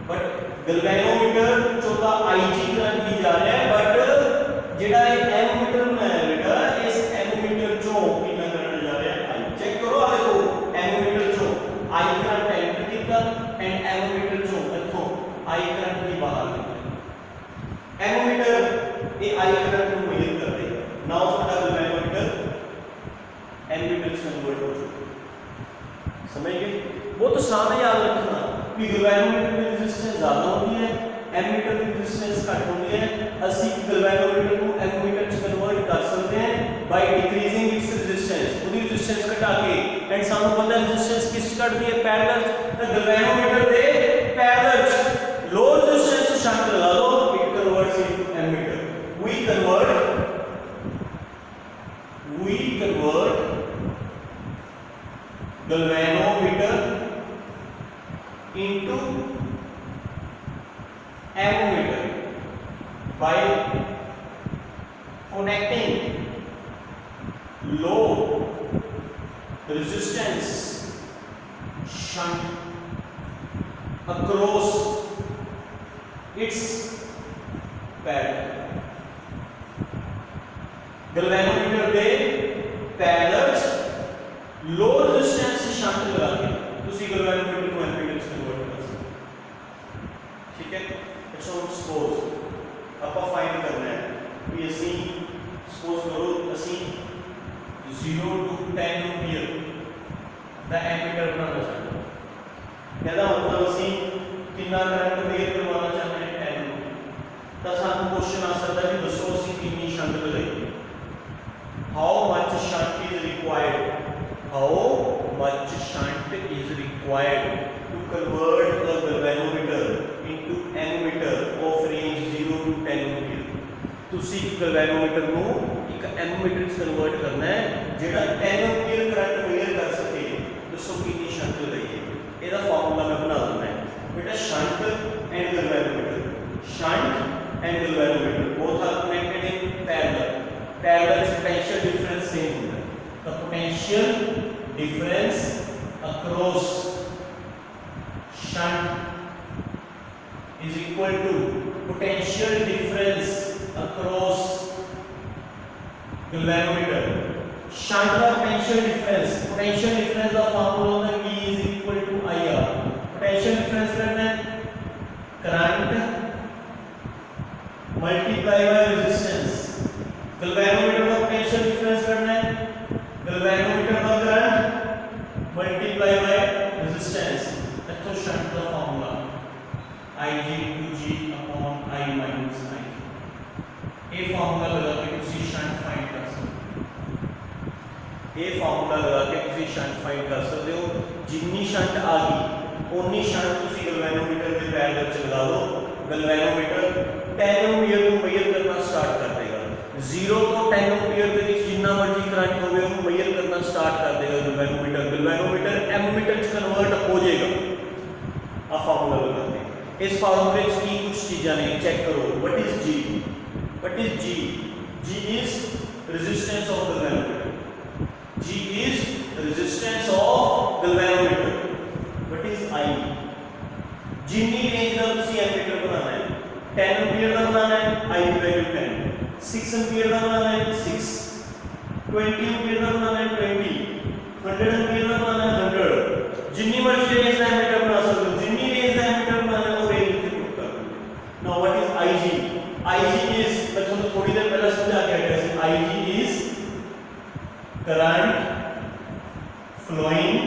बट गैल्वेनोमीटर चो तो आईजी करंट ही जा रहा है, बट जेड़ा ये एमोमीटर बनाया बेटा, इस एमोमीटर चो कितना करंट जा रहा है? आई। चेक करो, आ देखो एमोमीटर चो आई करंट एंटर किया एंड एमोमीटर चो इथों आई करंट भी बाहर निकला। एमोमीटर ये आई करंट को मेजर कर देगा। नाउ हमारा गैल्वेनोमीटर एमीटर से कन्वर्ट हो चुका। समझ गए? वो तो सामने याद रखना कि गैल्वेनोमीटर की रेजिस्टेंस ज्यादा होती है, एमीटर की रेजिस्टेंस घट होती है। असि गैल्वेनोमीटर को एमीटर में कन्वर्ट कर सकते हैं बाय डिक्रीजिंग इट्स रेजिस्टेंस, पूरी रेजिस्टेंस घटा के। एंड सामने पता है रेजिस्टेंस किस घटती है? पैरेलल। तो गैल्वेनोमीटर दे पैरेलल लोड रेजिस्टेंस शंट लगा दो, it converts into ammeter. We convert galvanometer into ammeter by connecting low resistance shunt across its parallel। Galvanometer दे पैरेलल लो रेजिस्टेंस शंट लगा के तुसी गैल्वेनोमीटर को एमीटर कन्वर्ट कर सकते। ठीक है, अच्छा सपोज ਆਪਾਂ फाइंड करना है कि ਅਸੀਂ सपोज करो ਅਸੀਂ 0 to 10 एम्पीयर ਦਾ एमीटर बनाना चाहते हैं। ਇਹਦਾ मतलब ਅਸੀਂ कितना करंट मेजर करवाना चाहते हैं 10 एम्पीयर। ਤਾਂ ਸਾਨੂੰ क्वेश्चन आ सकता है कि ਦੱਸੋ ਅਸੀਂ ਕਿੰਨੀ ਸ਼ੰਟ ਲਗਾਈਏ। How much shunt is required, how much shunt is required to convert a galvanometer into ammeter of range 0 to 10 ampere। ਤੁਸੀਂ galvanometer ਨੂੰ ਇੱਕ ammeter ਵਿੱਚ ਕਨਵਰਟ ਕਰਨਾ ਹੈ ਜਿਹੜਾ 10 ampere ਕਰੰਟ ਮੇਜਰ ਕਰ ਸਕੇ। ਦੱਸੋ ਕਿੰਨੀ ਸ਼ੰਟ ਲਗਾਈਏ। ਇਹਦਾ ਫਾਰਮੂਲਾ ਮੈਂ ਬਣਾ ਦਿੰਦਾ ਹਾਂ ਬੇਟਾ। Shunt and galvanometer, shunt and galvanometer both are connected in parallel। Parallel potential difference same होता है। the potential difference across shunt is equal to potential difference across galvanometer. Shunt का potential difference का formula होता है V is equal to IR. potential difference करना है current multiply by resistance. galvanometer का potential difference करना है galvanometer का current multiply by resistance. तो shunt का formula Ig to G upon I minus I. ये formula लगा के किसी shunt find कर सकते हो। ये formula लगा के किसी shunt find कर सकते हो। जितनी shunt आ गई उन्नी shunt किसी galvanometer के पैरेलल से लगा दो। galvanometer 10 एम्पीयर को मेजर करना स्टार्ट कर देगा। 0 तो 10 एम्पीयर के बीच जितना मर्जी करंट होवे वो मेजर करना स्टार्ट कर देगा galvanometer एमीटर से कन्वर्ट हो जाएगा। आ फार्मूला लगाते हैं। इस फार्मूले की कुछ चीजें ने चेक करो। What is G? G is resistance of galvanometer. G is resistance of galvanometer. What is I? जितनी रेंज का तुसी एमीटर बनाना है 10 एम्पीयर का बनाना है I की वैल्यू 10, 6 एम्पीयर का बनाना है 6, 20 एम्पीयर का बनाना है 20, 100 एम्पीयर का बनाना है 100। जितनी मर्जी रेंज का एमीटर बना सकते हो। जितनी रेंज का एमीटर बनाना है वो रेंज पे पुट कर दो। Now what is Ig? Ig is मैं तुम्हें थोड़ी देर पहले समझा के हटा सी। Ig is current flowing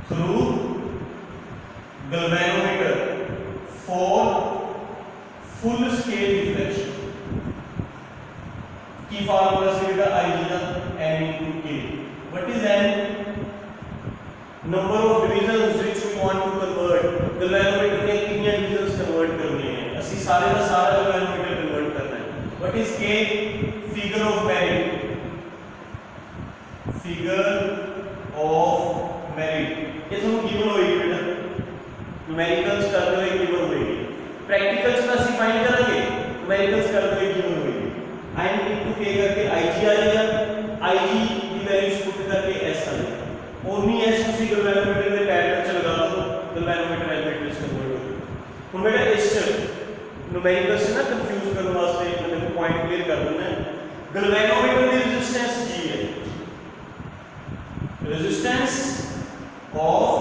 through galvanometer for full scale deflection. की फार्मूला से बेटा Ig का n into k. What is n? Number of divisions which we want to convert. galvanometer ने कितनी divisions convert करनी है? असि सारे का सारा galvanometer convert करना है। What is k? Figure of merit. Figure of merit. ये सब given होगी बेटा। numericals कर दो एक given होगी। practicals का सी फाइंड करेंगे। numericals कर दो एक given होगी। n into k करके Ig आ जाएगा। Ig की वैल्यूज पुट करके s आ जाएगा। ओनली s किसी galvanometer में पैरेलल से लगा दो galvanometer एमीटर से कन्वर्ट होगा। ਹੁਣ बेटा इस न्यूमेरिकल से ना कंफ्यूज करने वास्ते मैंने पॉइंट क्लियर कर देना है। galvanometer की रेजिस्टेंस G है। रेजिस्टेंस ऑफ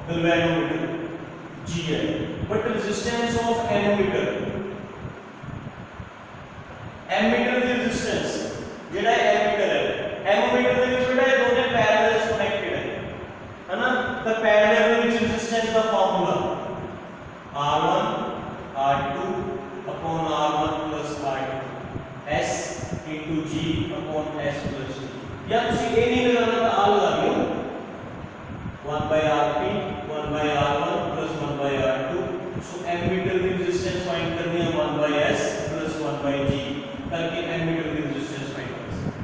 galvanometer G है। बट रेजिस्टेंस ऑफ एमीटर की रेजिस्टेंस जेड़ा एमीटर है एमीटर ਦੇ ਵਿੱਚ बेटा ये दोनों पैरेलल कनेक्टेड है ना। तो पैरेलल ਦੇ ਵਿੱਚ रेजिस्टेंस का formula R1 R2 upon R1 plus R2 S into G upon S plus G। या ਤੁਸੀਂ ਇਹ ਨਹੀਂ ਲਗਾਉਣਾ ਤਾਂ ਆ ਲਗਾ ਦਿਓ 1 by Rp 1 by R1 plus 1 by R2। So ammeter की रेजिस्टेंस फाइंड करनी है 1 by S plus 1 by G ताकि एमीटर की रेजिस्टेंस फाइंड कर सकें।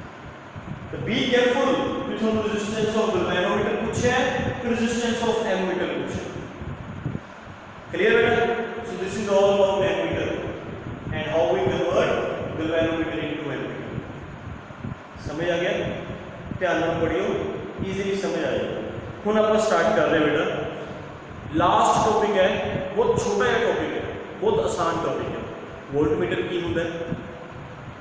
तो be careful which one resistance of galvanometer कुछ है फिर resistance of ammeter कुछ है। clear बेटा? so this is all about ammeter and how we convert galvanometer into ammeter। समझ आ गया? ध्यान से पढ़ियो इजीली समझ आ जाएगा। ਹੁਣ ਆਪਾਂ स्टार्ट कर रहे हैं बेटा। लास्ट टॉपिक है बहुत छोटा सा टॉपिक है बहुत आसान टॉपिक है। वोल्टमीटर की होता है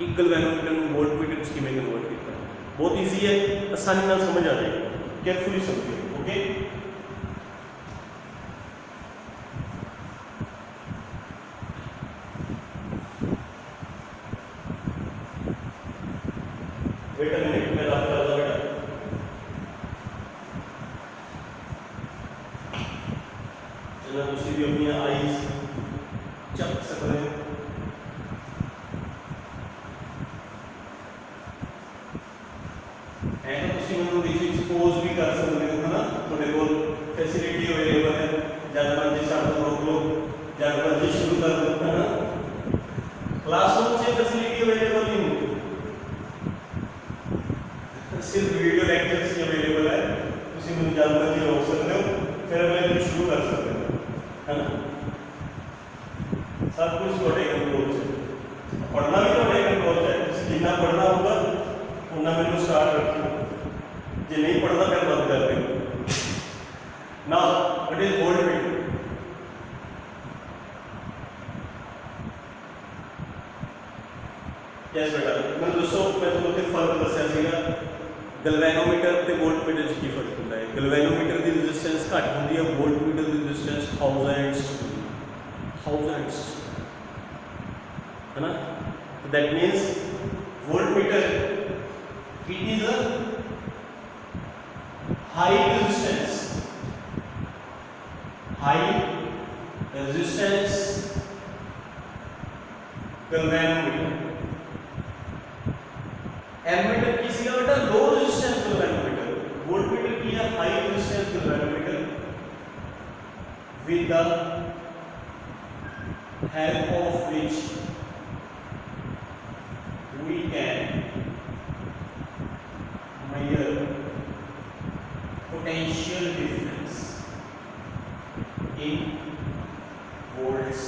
एक galvanometer ਨੂੰ वोल्टमीटर ਚ ਕਿਵੇਂ ਕਨਵਰਟ ਕੀਤਾ है। बहुत इजी है आसानी ਨਾਲ समझ आ जाएगा। केयरफुली समझिए ओके। बेटा मिनट में रख कर दो बेटा। चलो उसी भी अपनी आईज चेक सकते हैं। एंड ਤੁਸੀਂ ਮੈਨੂੰ ਵਿੱਚ एक्सपोज भी कर सकते हो है ना। ਤੁਹਾਡੇ ਕੋਲ फैसिलिटी अवेलेबल है। जब मर्जी छੱਡ ਦੋ रोक लो जब मर्जी शुरू कर दो है ना। क्लासरूम से फैसिलिटी अवेलेबल नहीं होती सिर्फ वीडियो लेक्चर्स ही अवेलेबल है। ਤੁਸੀਂ ਮੈਨੂੰ जब मर्जी रोक सकते हो फिर अगले दिन शुरू कर सकते हो है ना। सब कुछ ਤੁਹਾਡੇ कंट्रोल से पढ़ना भी ਤੁਹਾਡੇ कंट्रोल से। ਤੁਸੀਂ जितना पढ़ना होगा उन्ना मैंने स्टार्ट रखियो, जे नहीं पढ़ना फिर बंद कर दियो। Now what is voltmeter? Yes बेटा मैं दोस्तों मैं तुम्हें फर्क दसिया सीगा गैल्वेनोमीटर ते वोल्टमीटर च की फर्क होता है। गैल्वेनोमीटर की रेजिस्टेंस घट होती है, वोल्टमीटर की रेजिस्टेंस थाउजेंड्स है ना। That means voltmeter it is a high resistance galvanometer. Ammeter की सीगा बेटा लो रेजिस्टेंस गैल्वेनोमीटर, वोल्टमीटर की है high resistance galvanometer with the help of which we can measure potential difference in volts।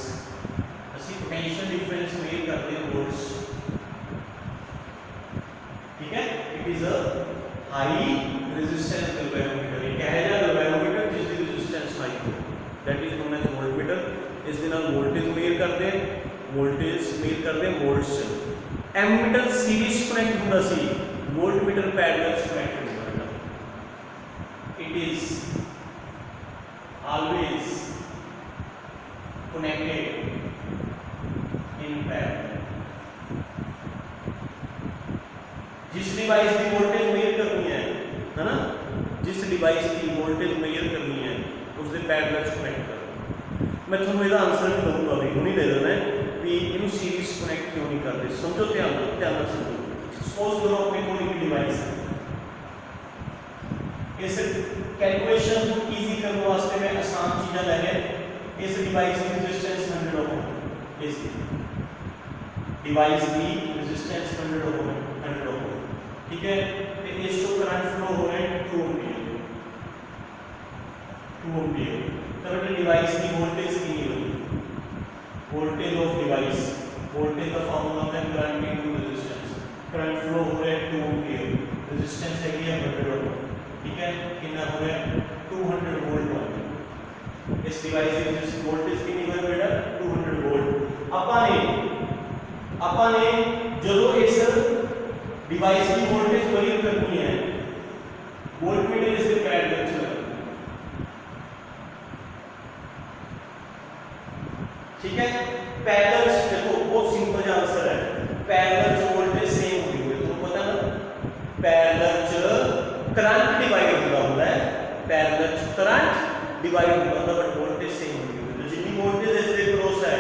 ਅਸੀਂ potential difference measure करते हैं volts, ठीक है। It is a high resistance galvanometer, ये क्या है गैल्वेनोमीटर जिसकी रेजिस्टेंस हाई हो, that is known as voltmeter. इस दिन हम वोल्टेज मेजर करते हैं, वोल्ट्स से। एमीटर सीरीज कनेक्ट होता सी, वोल्टमीटर पैरेलल कनेक्ट होता है। It is always connected in parallel. जिस डिवाइस की वोल्टेज मेजर करनी है ना, जिस डिवाइस की वोल्टेज मेजर करनी है उसके पैरेलल कनेक्ट करो। मैं थोड़ा इसका आंसर नहीं दूंगा, अभी नहीं दे देना है भी इनू सीरीज कनेक्ट क्यों नहीं करते। समझो, ध्यान समझो। सपोज करो अपने कोई भी डिवाइस है, इस कैलकुलेशन को इजी करने वास्ते मैं आसान चीज़ें लेने, इस डिवाइस की रेजिस्टेंस 100 ओम, इस डिवाइस की रेजिस्टेंस 100 ओम, ठीक है। तो इस जो करंट फ्लो हो रहा है 2 एम्पीयर, तो बेटा डिवाइस की वोल्टेज कितनी होगी? वोल्टेज ऑफ डिवाइस, वोल्टेज का फॉर्मूला होता है current into resistance. Current flow हो रहा है 2 एम्पीयर, रेजिस्टेंस है 100 ओम, ठीक है। कितना हो रहा है 200 वोल्ट। इस डिवाइस की वोल्टेज कितनी है बेटा 200 वोल्ट। अपन ने जो इस डिवाइस की वोल्टेज मेजर करनी है, वोल्टमीटर इसके पैरेलल चला, ठीक है। पैरेलल देखो बहुत सिंपल आंसर है, पैरेलल जो वोल्टेज सेम होगी, तुमको पता है ना, पैरेलल च करंट डिवाइड होता है, पैरेलल च करंट डिवाइड होता है बट वोल्टेज सेम होगी। तो जितनी वोल्टेज इसके क्रॉस है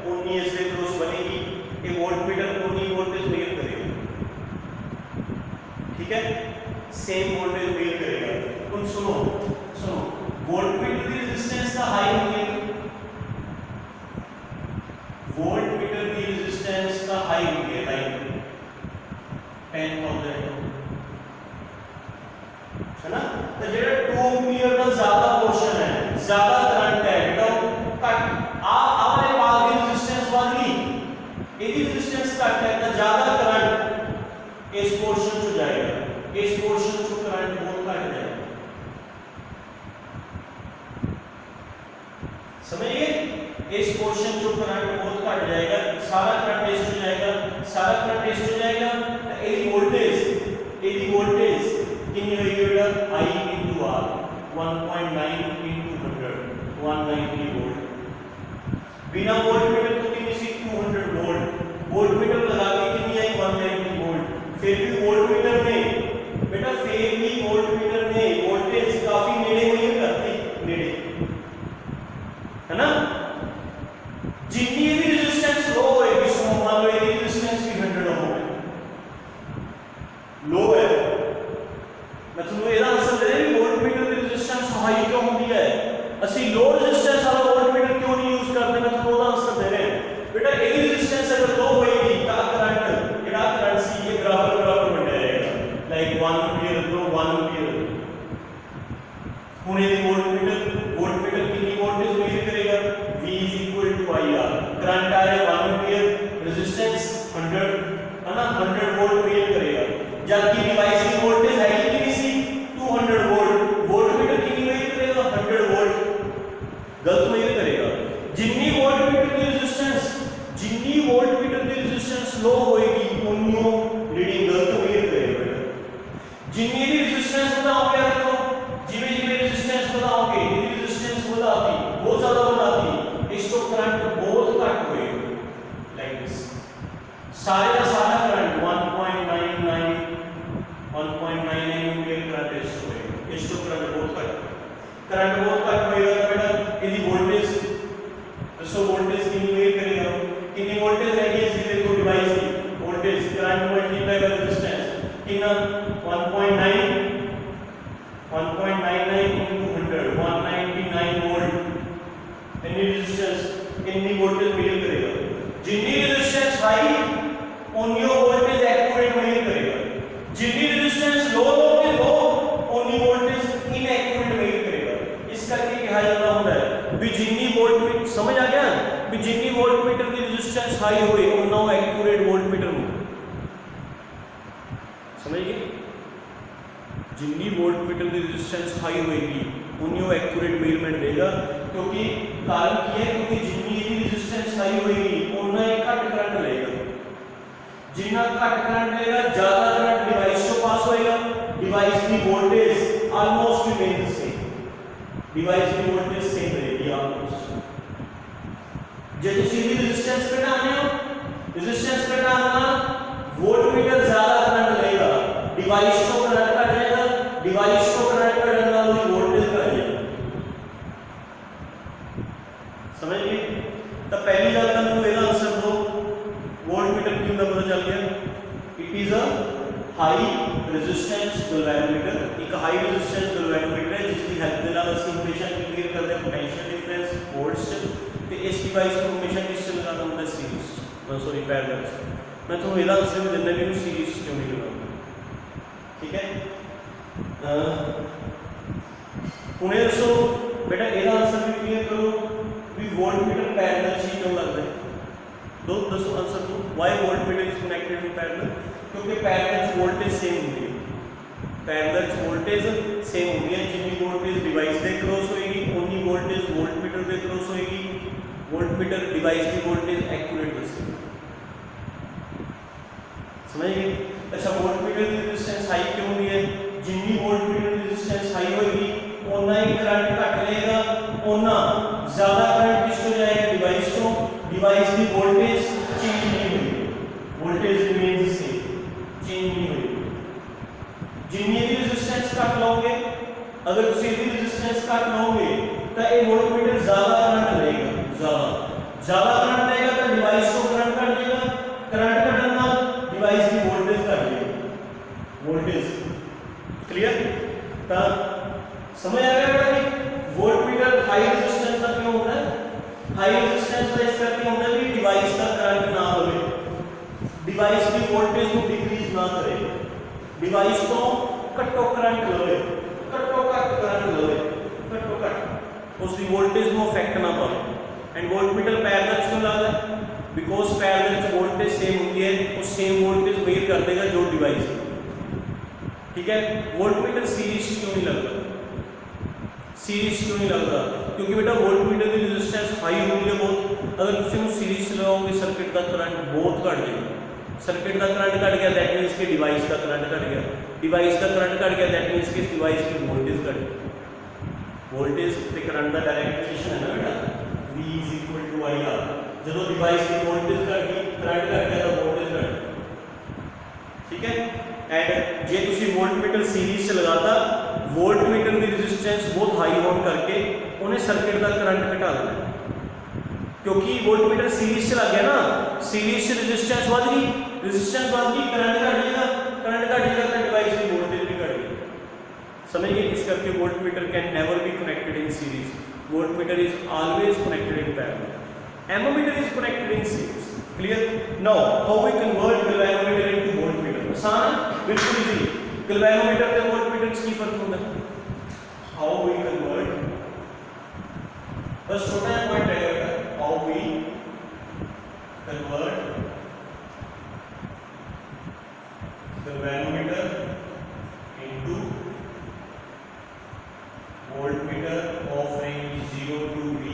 उतनी इसके क्रॉस बनेगी, ये वोल्टमीटर उतनी वोल्टेज मेजर करेगा, ठीक है। सेम वोल्टेज मेजर करेगा। तुम सुनो वोल्टमीटर की रेजिस्टेंस का हाई होगी, वोल्टमीटर की रेजिस्टेंस का हाई होगी लाइन 10,000 है ना। तो जेड़ा 2 एम्पीयर का ज्यादा पोर्शन है, ज्यादा करंट है बेटा, कट आपने पास की रेजिस्टेंस बढ़ गई, यदि रेजिस्टेंस कट है तो ज्यादा करंट इस पोर्शन से जाएगा, इस पोर्शन से करंट बहुत घट जाएगा, समझिए। इस पोर्शन जो करंट बहुत घट जाएगा, सारा करंट इस हो जाएगा, सारा करंट इस हो जाएगा। तो एडी वोल्टेज कितनी होगी बेटा I into R 1.9 into 100 190 volt. बिना वोल्टमीटर तो कितनी सी 200 वोल्ट, वोल्टमीटर लगा के कितनी आई 190 वोल्ट। फिर भी वोल्टमीटर में बेटा वोल्टेज काफी नेड़े हुई है, करती नेड़े है ना। जितनी भी रेजिस्टेंस लो होएगी, सो मान लो ये रेजिस्टेंस भी 100 ओम है, लो है। मैं तुम्हें ਇਹਦਾ आंसर दे रही वोल्टमीटर की रेजिस्टेंस हाई क्यों होती है, ਅਸੀਂ लो रेजिस्टेंस वाला वोल्टमीटर क्यों नहीं यूज करते। मैं तुम्हें ਉਹਦਾ आंसर दे रहा हूं बेटा, ये रेजिस्टेंस अगर लो होएगी तो करंट ਜਿਹੜਾ करंट सी ये बराबर बन जाएगा, लाइक 1 एम्पीयर लो 1 एम्पीयर। हुन ये वोल्टमीटर कितनी वोल्टेज मेजर करेगा, V = IR, करंट आ रहा है 1 एम्पीयर, रेजिस्टेंस 100 है ना, 100 वोल्ट मेजर करेगा, जबकि करंट बहुत घट होएगा तो बेटा यदि वोल्टेज दसो वोल्टेज कितनी वेट करेगा कितनी वोल्टेज रहेगी इसकी देखो डिवाइस की voltage current multiply by resistance कितना 1.99 into 100 199 वोल्ट इतनी रेजिस्टेंस कितनी वोल्टेज मेजर करेगा जितनी रेजिस्टेंस हाई उतनी वोल्टेज एक्यूरेट मेजर करेगा जितनी रेजिस्टेंस लो लोगे लो उतनी वोल्टेज इनएक्यूरेट मेजर करेगा इस करके कहा जाता है भी जितनी वोल्टमीटर समझ आ गया भी जितनी वोल्टमीटर की रेजिस्टेंस हाई होए उतना एक्यूरेट वोल्टमीटर हो समझ गए जितनी वोल्टमीटर की रेजिस्टेंस हाई होएगी उन्हीं एक्यूरेट मेजरमेंट देगा क्योंकि कारण की है क्योंकि जितनी रेजिस्टेंस हाई होएगी उतना एक घट करंट लेगा जितना घट करंट लेगा ज्यादा करंट डिवाइस से पास होएगा डिवाइस की voltage almost remain same device की वोल्टेज सेम रहेगी ऑलमोस्ट जे तुसी भी रेजिस्टेंस घटाने हो रेजिस्टेंस घटाना वोल्टमीटर ज्यादा करंट लेगा डिवाइस को करंट घट जाएगा डिवाइस को करंट घटने वाली वोल्टेज घट जाएगी समझ गए तो पहली गल तो मैं ਇਹਦਾ आंसर दो वोल्टमीटर की ਹੁੰਦਾ पता चल गया it is a high resistance galvanometer एक हाई रेजिस्टेंस गैल्वेनोमीटर है जिसकी हेल्प ਦੇ ਨਾਲ ਅਸੀਂ ਹਮੇਸ਼ਾ ਕਲੀਅਰ ਕਰਦੇ ਹਾਂ पोटेंशियल डिफरेंस वोल्ट्स ਤੇ ਇਸ ਡਿਵਾइस ਨੂੰ ਹਮੇਸ਼ਾ ਕਿਸ ਚ ਲਗਾਉਣਾ ਹੁੰਦਾ ਸੀਰੀਜ਼ ਸੌਰੀ ਪੈਰਲਲ मैं ਤੁਹਾਨੂੰ ਇਹਦਾ ਆਨਸਰ ਵੀ ਦਿੰਦਾ ਵੀ ਇਹਨੂੰ ਸੀਰੀਜ਼ ਕਿਉਂ ਨਹੀਂ ਲਗਾਉਂਦਾ ठीक है ਹੁਣ ਇਹ ਦੱਸੋ बेटा ਇਹਦਾ ਆਨਸਰ ਵੀ ਕਲੀਅਰ ਕਰੋ ਵੀ वोल्टमीटर पैरेलल ਚ क्यों लगता है दो दसो आंसर दो why voltmeter is connected in parallel क्योंकि पैरेलल च वोल्टेज सेम होती है पैरेलल च वोल्टेज सेम होती है जितनी वोल्टेज डिवाइस के क्रॉस होएगी उतनी वोल्टेज वोल्टमीटर पे क्रॉस होएगी वोल्टमीटर डिवाइस की वोल्टेज एक्यूरेट दसेगा समझ गए अच्छा वोल्टमीटर की रेजिस्टेंस हाई क्यों होती है जितनी वोल्टमीटर की रेजिस्टेंस हाई होएगी उतना ही करंट घट लेगा उतना ज्यादा करंट किस को जाएगा डिवाइस की वोल्टेज चेंज नहीं हुई वोल्टेज रिमेन्स सेम चेंज नहीं हुई जितनी भी रेजिस्टेंस घट लोगे अगर तुम इसकी रेजिस्टेंस घट लोगे तो ये वोल्टमीटर ज्यादा करंट लेगा ज्यादा करंट लेगा तो डिवाइस को करंट घट जाएगा करंट घटने नाल डिवाइस की वोल्टेज घट जाएगी वोल्टेज क्लियर तो समझ आ गया बेटा वोल्टमीटर हाई रेजिस्टेंस का क्यों होता है हाई रेजिस्टेंस का इस करके होता है कि डिवाइस का करंट ना होवे डिवाइस की वोल्टेज को डिक्रीज ना करे डिवाइस को कटो करंट लवे कटो कट करंट लवे कटो कट उसकी वोल्टेज को इफेक्ट ना पाए एंड वोल्टमीटर पैरेलल क्यों लगता है बिकॉज पैरेलल वोल्टेज सेम होती है वो सेम वोल्टेज मेजर कर देगा जो डिवाइस ठीक है वोल्टमीटर सीरीज क्यों नहीं लगता सीरीज क्यों नहीं लगता क्योंकि बेटा वोल्टमीटर की रेजिस्टेंस हाई होती है बहुत अगर तुम सीरीज लगाओगे सर्किट का करंट बहुत घट जाएगा सर्किट का करंट घट गया दैट मींस कि डिवाइस का करंट घट गया डिवाइस का करंट घट गया दैट मींस कि डिवाइस की वोल्टेज घट गई वोल्टेज ते करंट का डायरेक्ट रिलेशन है ना बेटा V = IR जब डिवाइस की वोल्टेज घट गई करंट घट गया तो वोल्टेज घट गई ठीक है एंड जे तुसी वोल्टमीटर सीरीज से लगाता वोल्टमीटर की रेजिस्टेंस बहुत हाई होने करके उन्हें सर्किट का करंट घटा देना क्योंकि वोल्टमीटर सीरीज से लग गया ना सीरीज से रेजिस्टेंस बढ़ गई करंट घट जाएगा तो डिवाइस की वोल्टेज भी घट गई समझ गए इस करके voltmeter can never be connected in series voltmeter is always connected in parallel ammeter is connected in series clear now how we convert galvanometer into voltmeter आसान है बिल्कुल इजी गैल्वेनोमीटर ਤੇ वोल्टमीटर की फर्क होता है हाउ वी कन्वर्ट बस छोटा सा पॉइंट रहेगा how we convert galvanometer into voltmeter of range 0 to V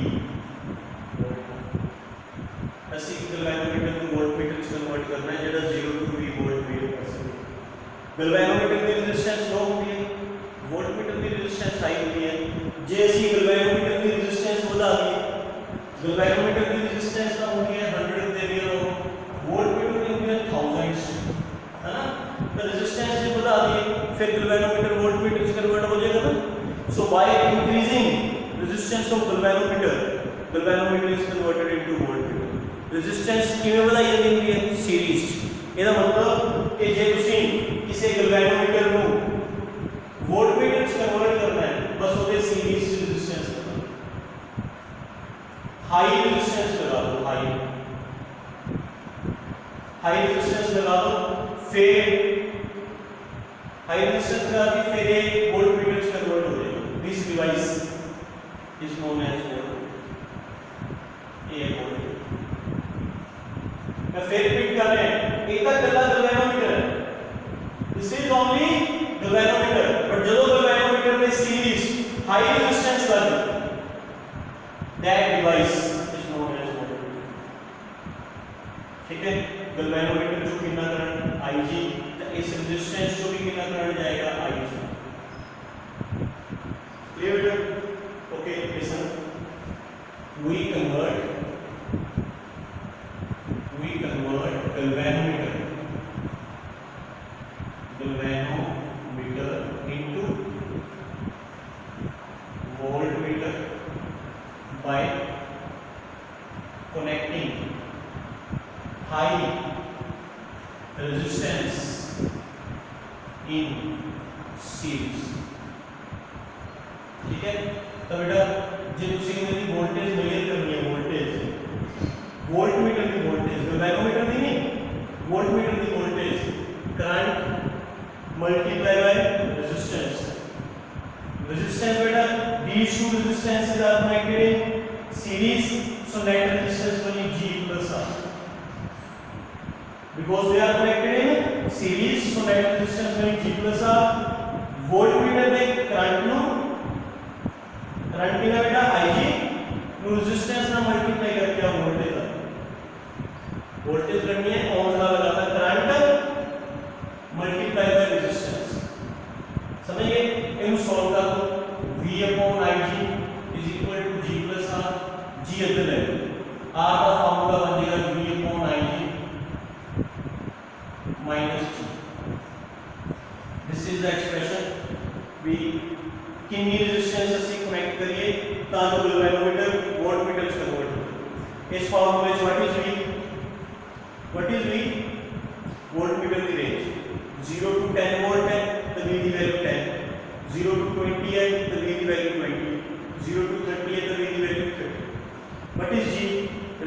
ਅਸੀਂ गैल्वेनोमीटर ਨੂੰ वोल्टमीटर ਚ ਕਨਵਰਟ ਕਰਨਾ ਹੈ ਜਿਹੜਾ 0 to V वोल्टमीटर ਕਰ ਸਕੇ गैल्वेनोमीटर की रेजिस्टेंस लो होती है वोल्टमीटर की रेजिस्टेंस हाई होती है जे ਅਸੀਂ गैल्वेनोमीटर की रेजिस्टेंस बढ़ा दी गैल्वेनोमीटर की रेजिस्टेंस का होती है 100 दे दिया वोल्टमीटर की होती है 1000 है ना तो रेजिस्टेंस से बढ़ा दी फिर गैल्वेनोमीटर वोल्टमीटर से कन्वर्ट हो जाएगा ना So by increasing resistance of galvanometer is converted into voltmeter. Resistance ਕਿਵੇਂ ਵਧਾਈ ਜਾਂਦੀ ਹੈ ਸੀਰੀਜ਼ 'ਚ। ਇਹਦਾ ਮਤਲਬ ਕਿ ਜੇ ਤੁਸੀਂ ਕਿਸੇ galvanometer ਨੂੰ voltmeter 'ਚ ਕਨਵਰਟ ਕਰਨਾ ਹੈ ਬਸ ਉਹਦੇ ਸੀਰੀਜ਼ 'ਚ resistance ਲਗਾਓ। हाई resistance लगा दो, हाई resistance लगा दो, फिर हाई resistance लगा के फिर ये voltmeter से कन्वर्ट हो जाएगा। This device is known as voltmeter। ये voltmeter। मैं फिर रिपीट कर रहे हैं, एक तक गला galvanometer है। This is only galvanometer, but जो galvanometer में series high resistance लगी, that device is known as voltmeter। ठीक है, galvanometer जो कितना करंट Ig, तो इस रेजिस्टेंस जो भी कितना करंट जाएगा Ig। क्लियर बेटा? Okay, listen, we convert galvanometer into voltmeter by connecting high resistance in series। ठीक है, तो बेटा जो तुसी मेरी वोल्टेज मेजर करनी है, वोल्टमीटर की वोल्टेज, galvanometer की नहीं, वोल्टमीटर की voltage current multiply by resistance. Resistance बेटा these two resistances are connected in series, so net resistance will be G plus R। Because they are connected in series, so net resistance will be G plus R। voltmeter में current no, current कितना बेटा Ig no resistance ना multiply करके आप voltage आ, voltage करनी है ओम law लगाता current multiply by resistance. समझ गए? इनको सॉल्व कर दो, V upon Ig is equal to G plus R। G other है, R का फॉर्मूला बन जाएगा V upon Ig minus G। This is the expression। V कितनी रेजिस्टेंस ਅਸੀਂ कनेक्ट करिए ਤਾਂ ਜੋ galvanometer voltmeter ਚ ਕਨਵਰਟ ਹੋ। ਇਸ ਫਾਰਮੂਲੇ ਚ what is V? voltmeter की रेंज 0 to 10 volt है तो V की वैल्यू 10, 0 to 20 है तो V की वैल्यू 20, 0 to 30 है तो V की value 30। What is G?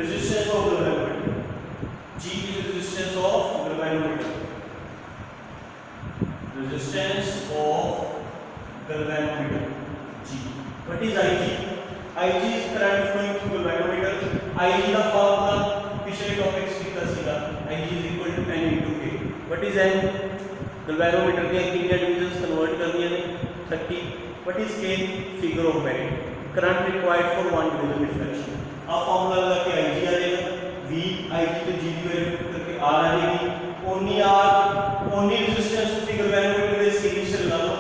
Resistance of galvanometer। G is resistance of galvanometer। Resistance of galvanometer G। What is Ig? Ig is current flowing through galvanometer। Ig का formula पिछले topics की तरह सीधा Ig is equal to N into K। What is N? galvanometer के कितने divisions convert करनी है? 30। What is K? figure of merit, current required for one division diffraction। अब फॉर्मूला लगा के Ig आ जाएगा, V Ig तो G की वैल्यू करके R आ जाएगी, ओनली R ओनली रेजिस्टेंस फिर galvanometer के सीरीज से लगा दो,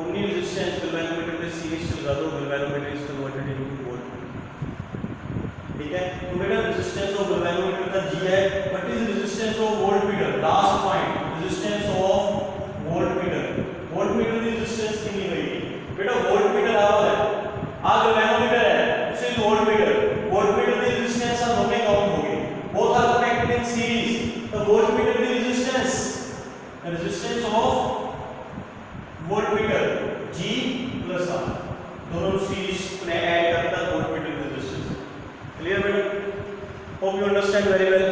ओनली रेजिस्टेंस galvanometer के सीरीज से लगा दो, galvanometer is converted into volt। ठीक है, तो बेटा रेजिस्टेंस ऑफ galvanometer का G है। What is resistance of voltmeter? Last point, resistance of voltmeter। voltmeter की रेजिस्टेंस कितनी होगी बेटा? voltmeter आवर है, आ galvanometer है, दिस इज voltmeter। voltmeter की रेजिस्टेंस हम दोनों काउंट होगी, both are connected in series, तो voltmeter की resistance of voltmeter G plus R, दोनों सीरीज में ऐड करता है voltmeter रेजिस्टेंस। क्लियर बेटा? Hope you understand very well.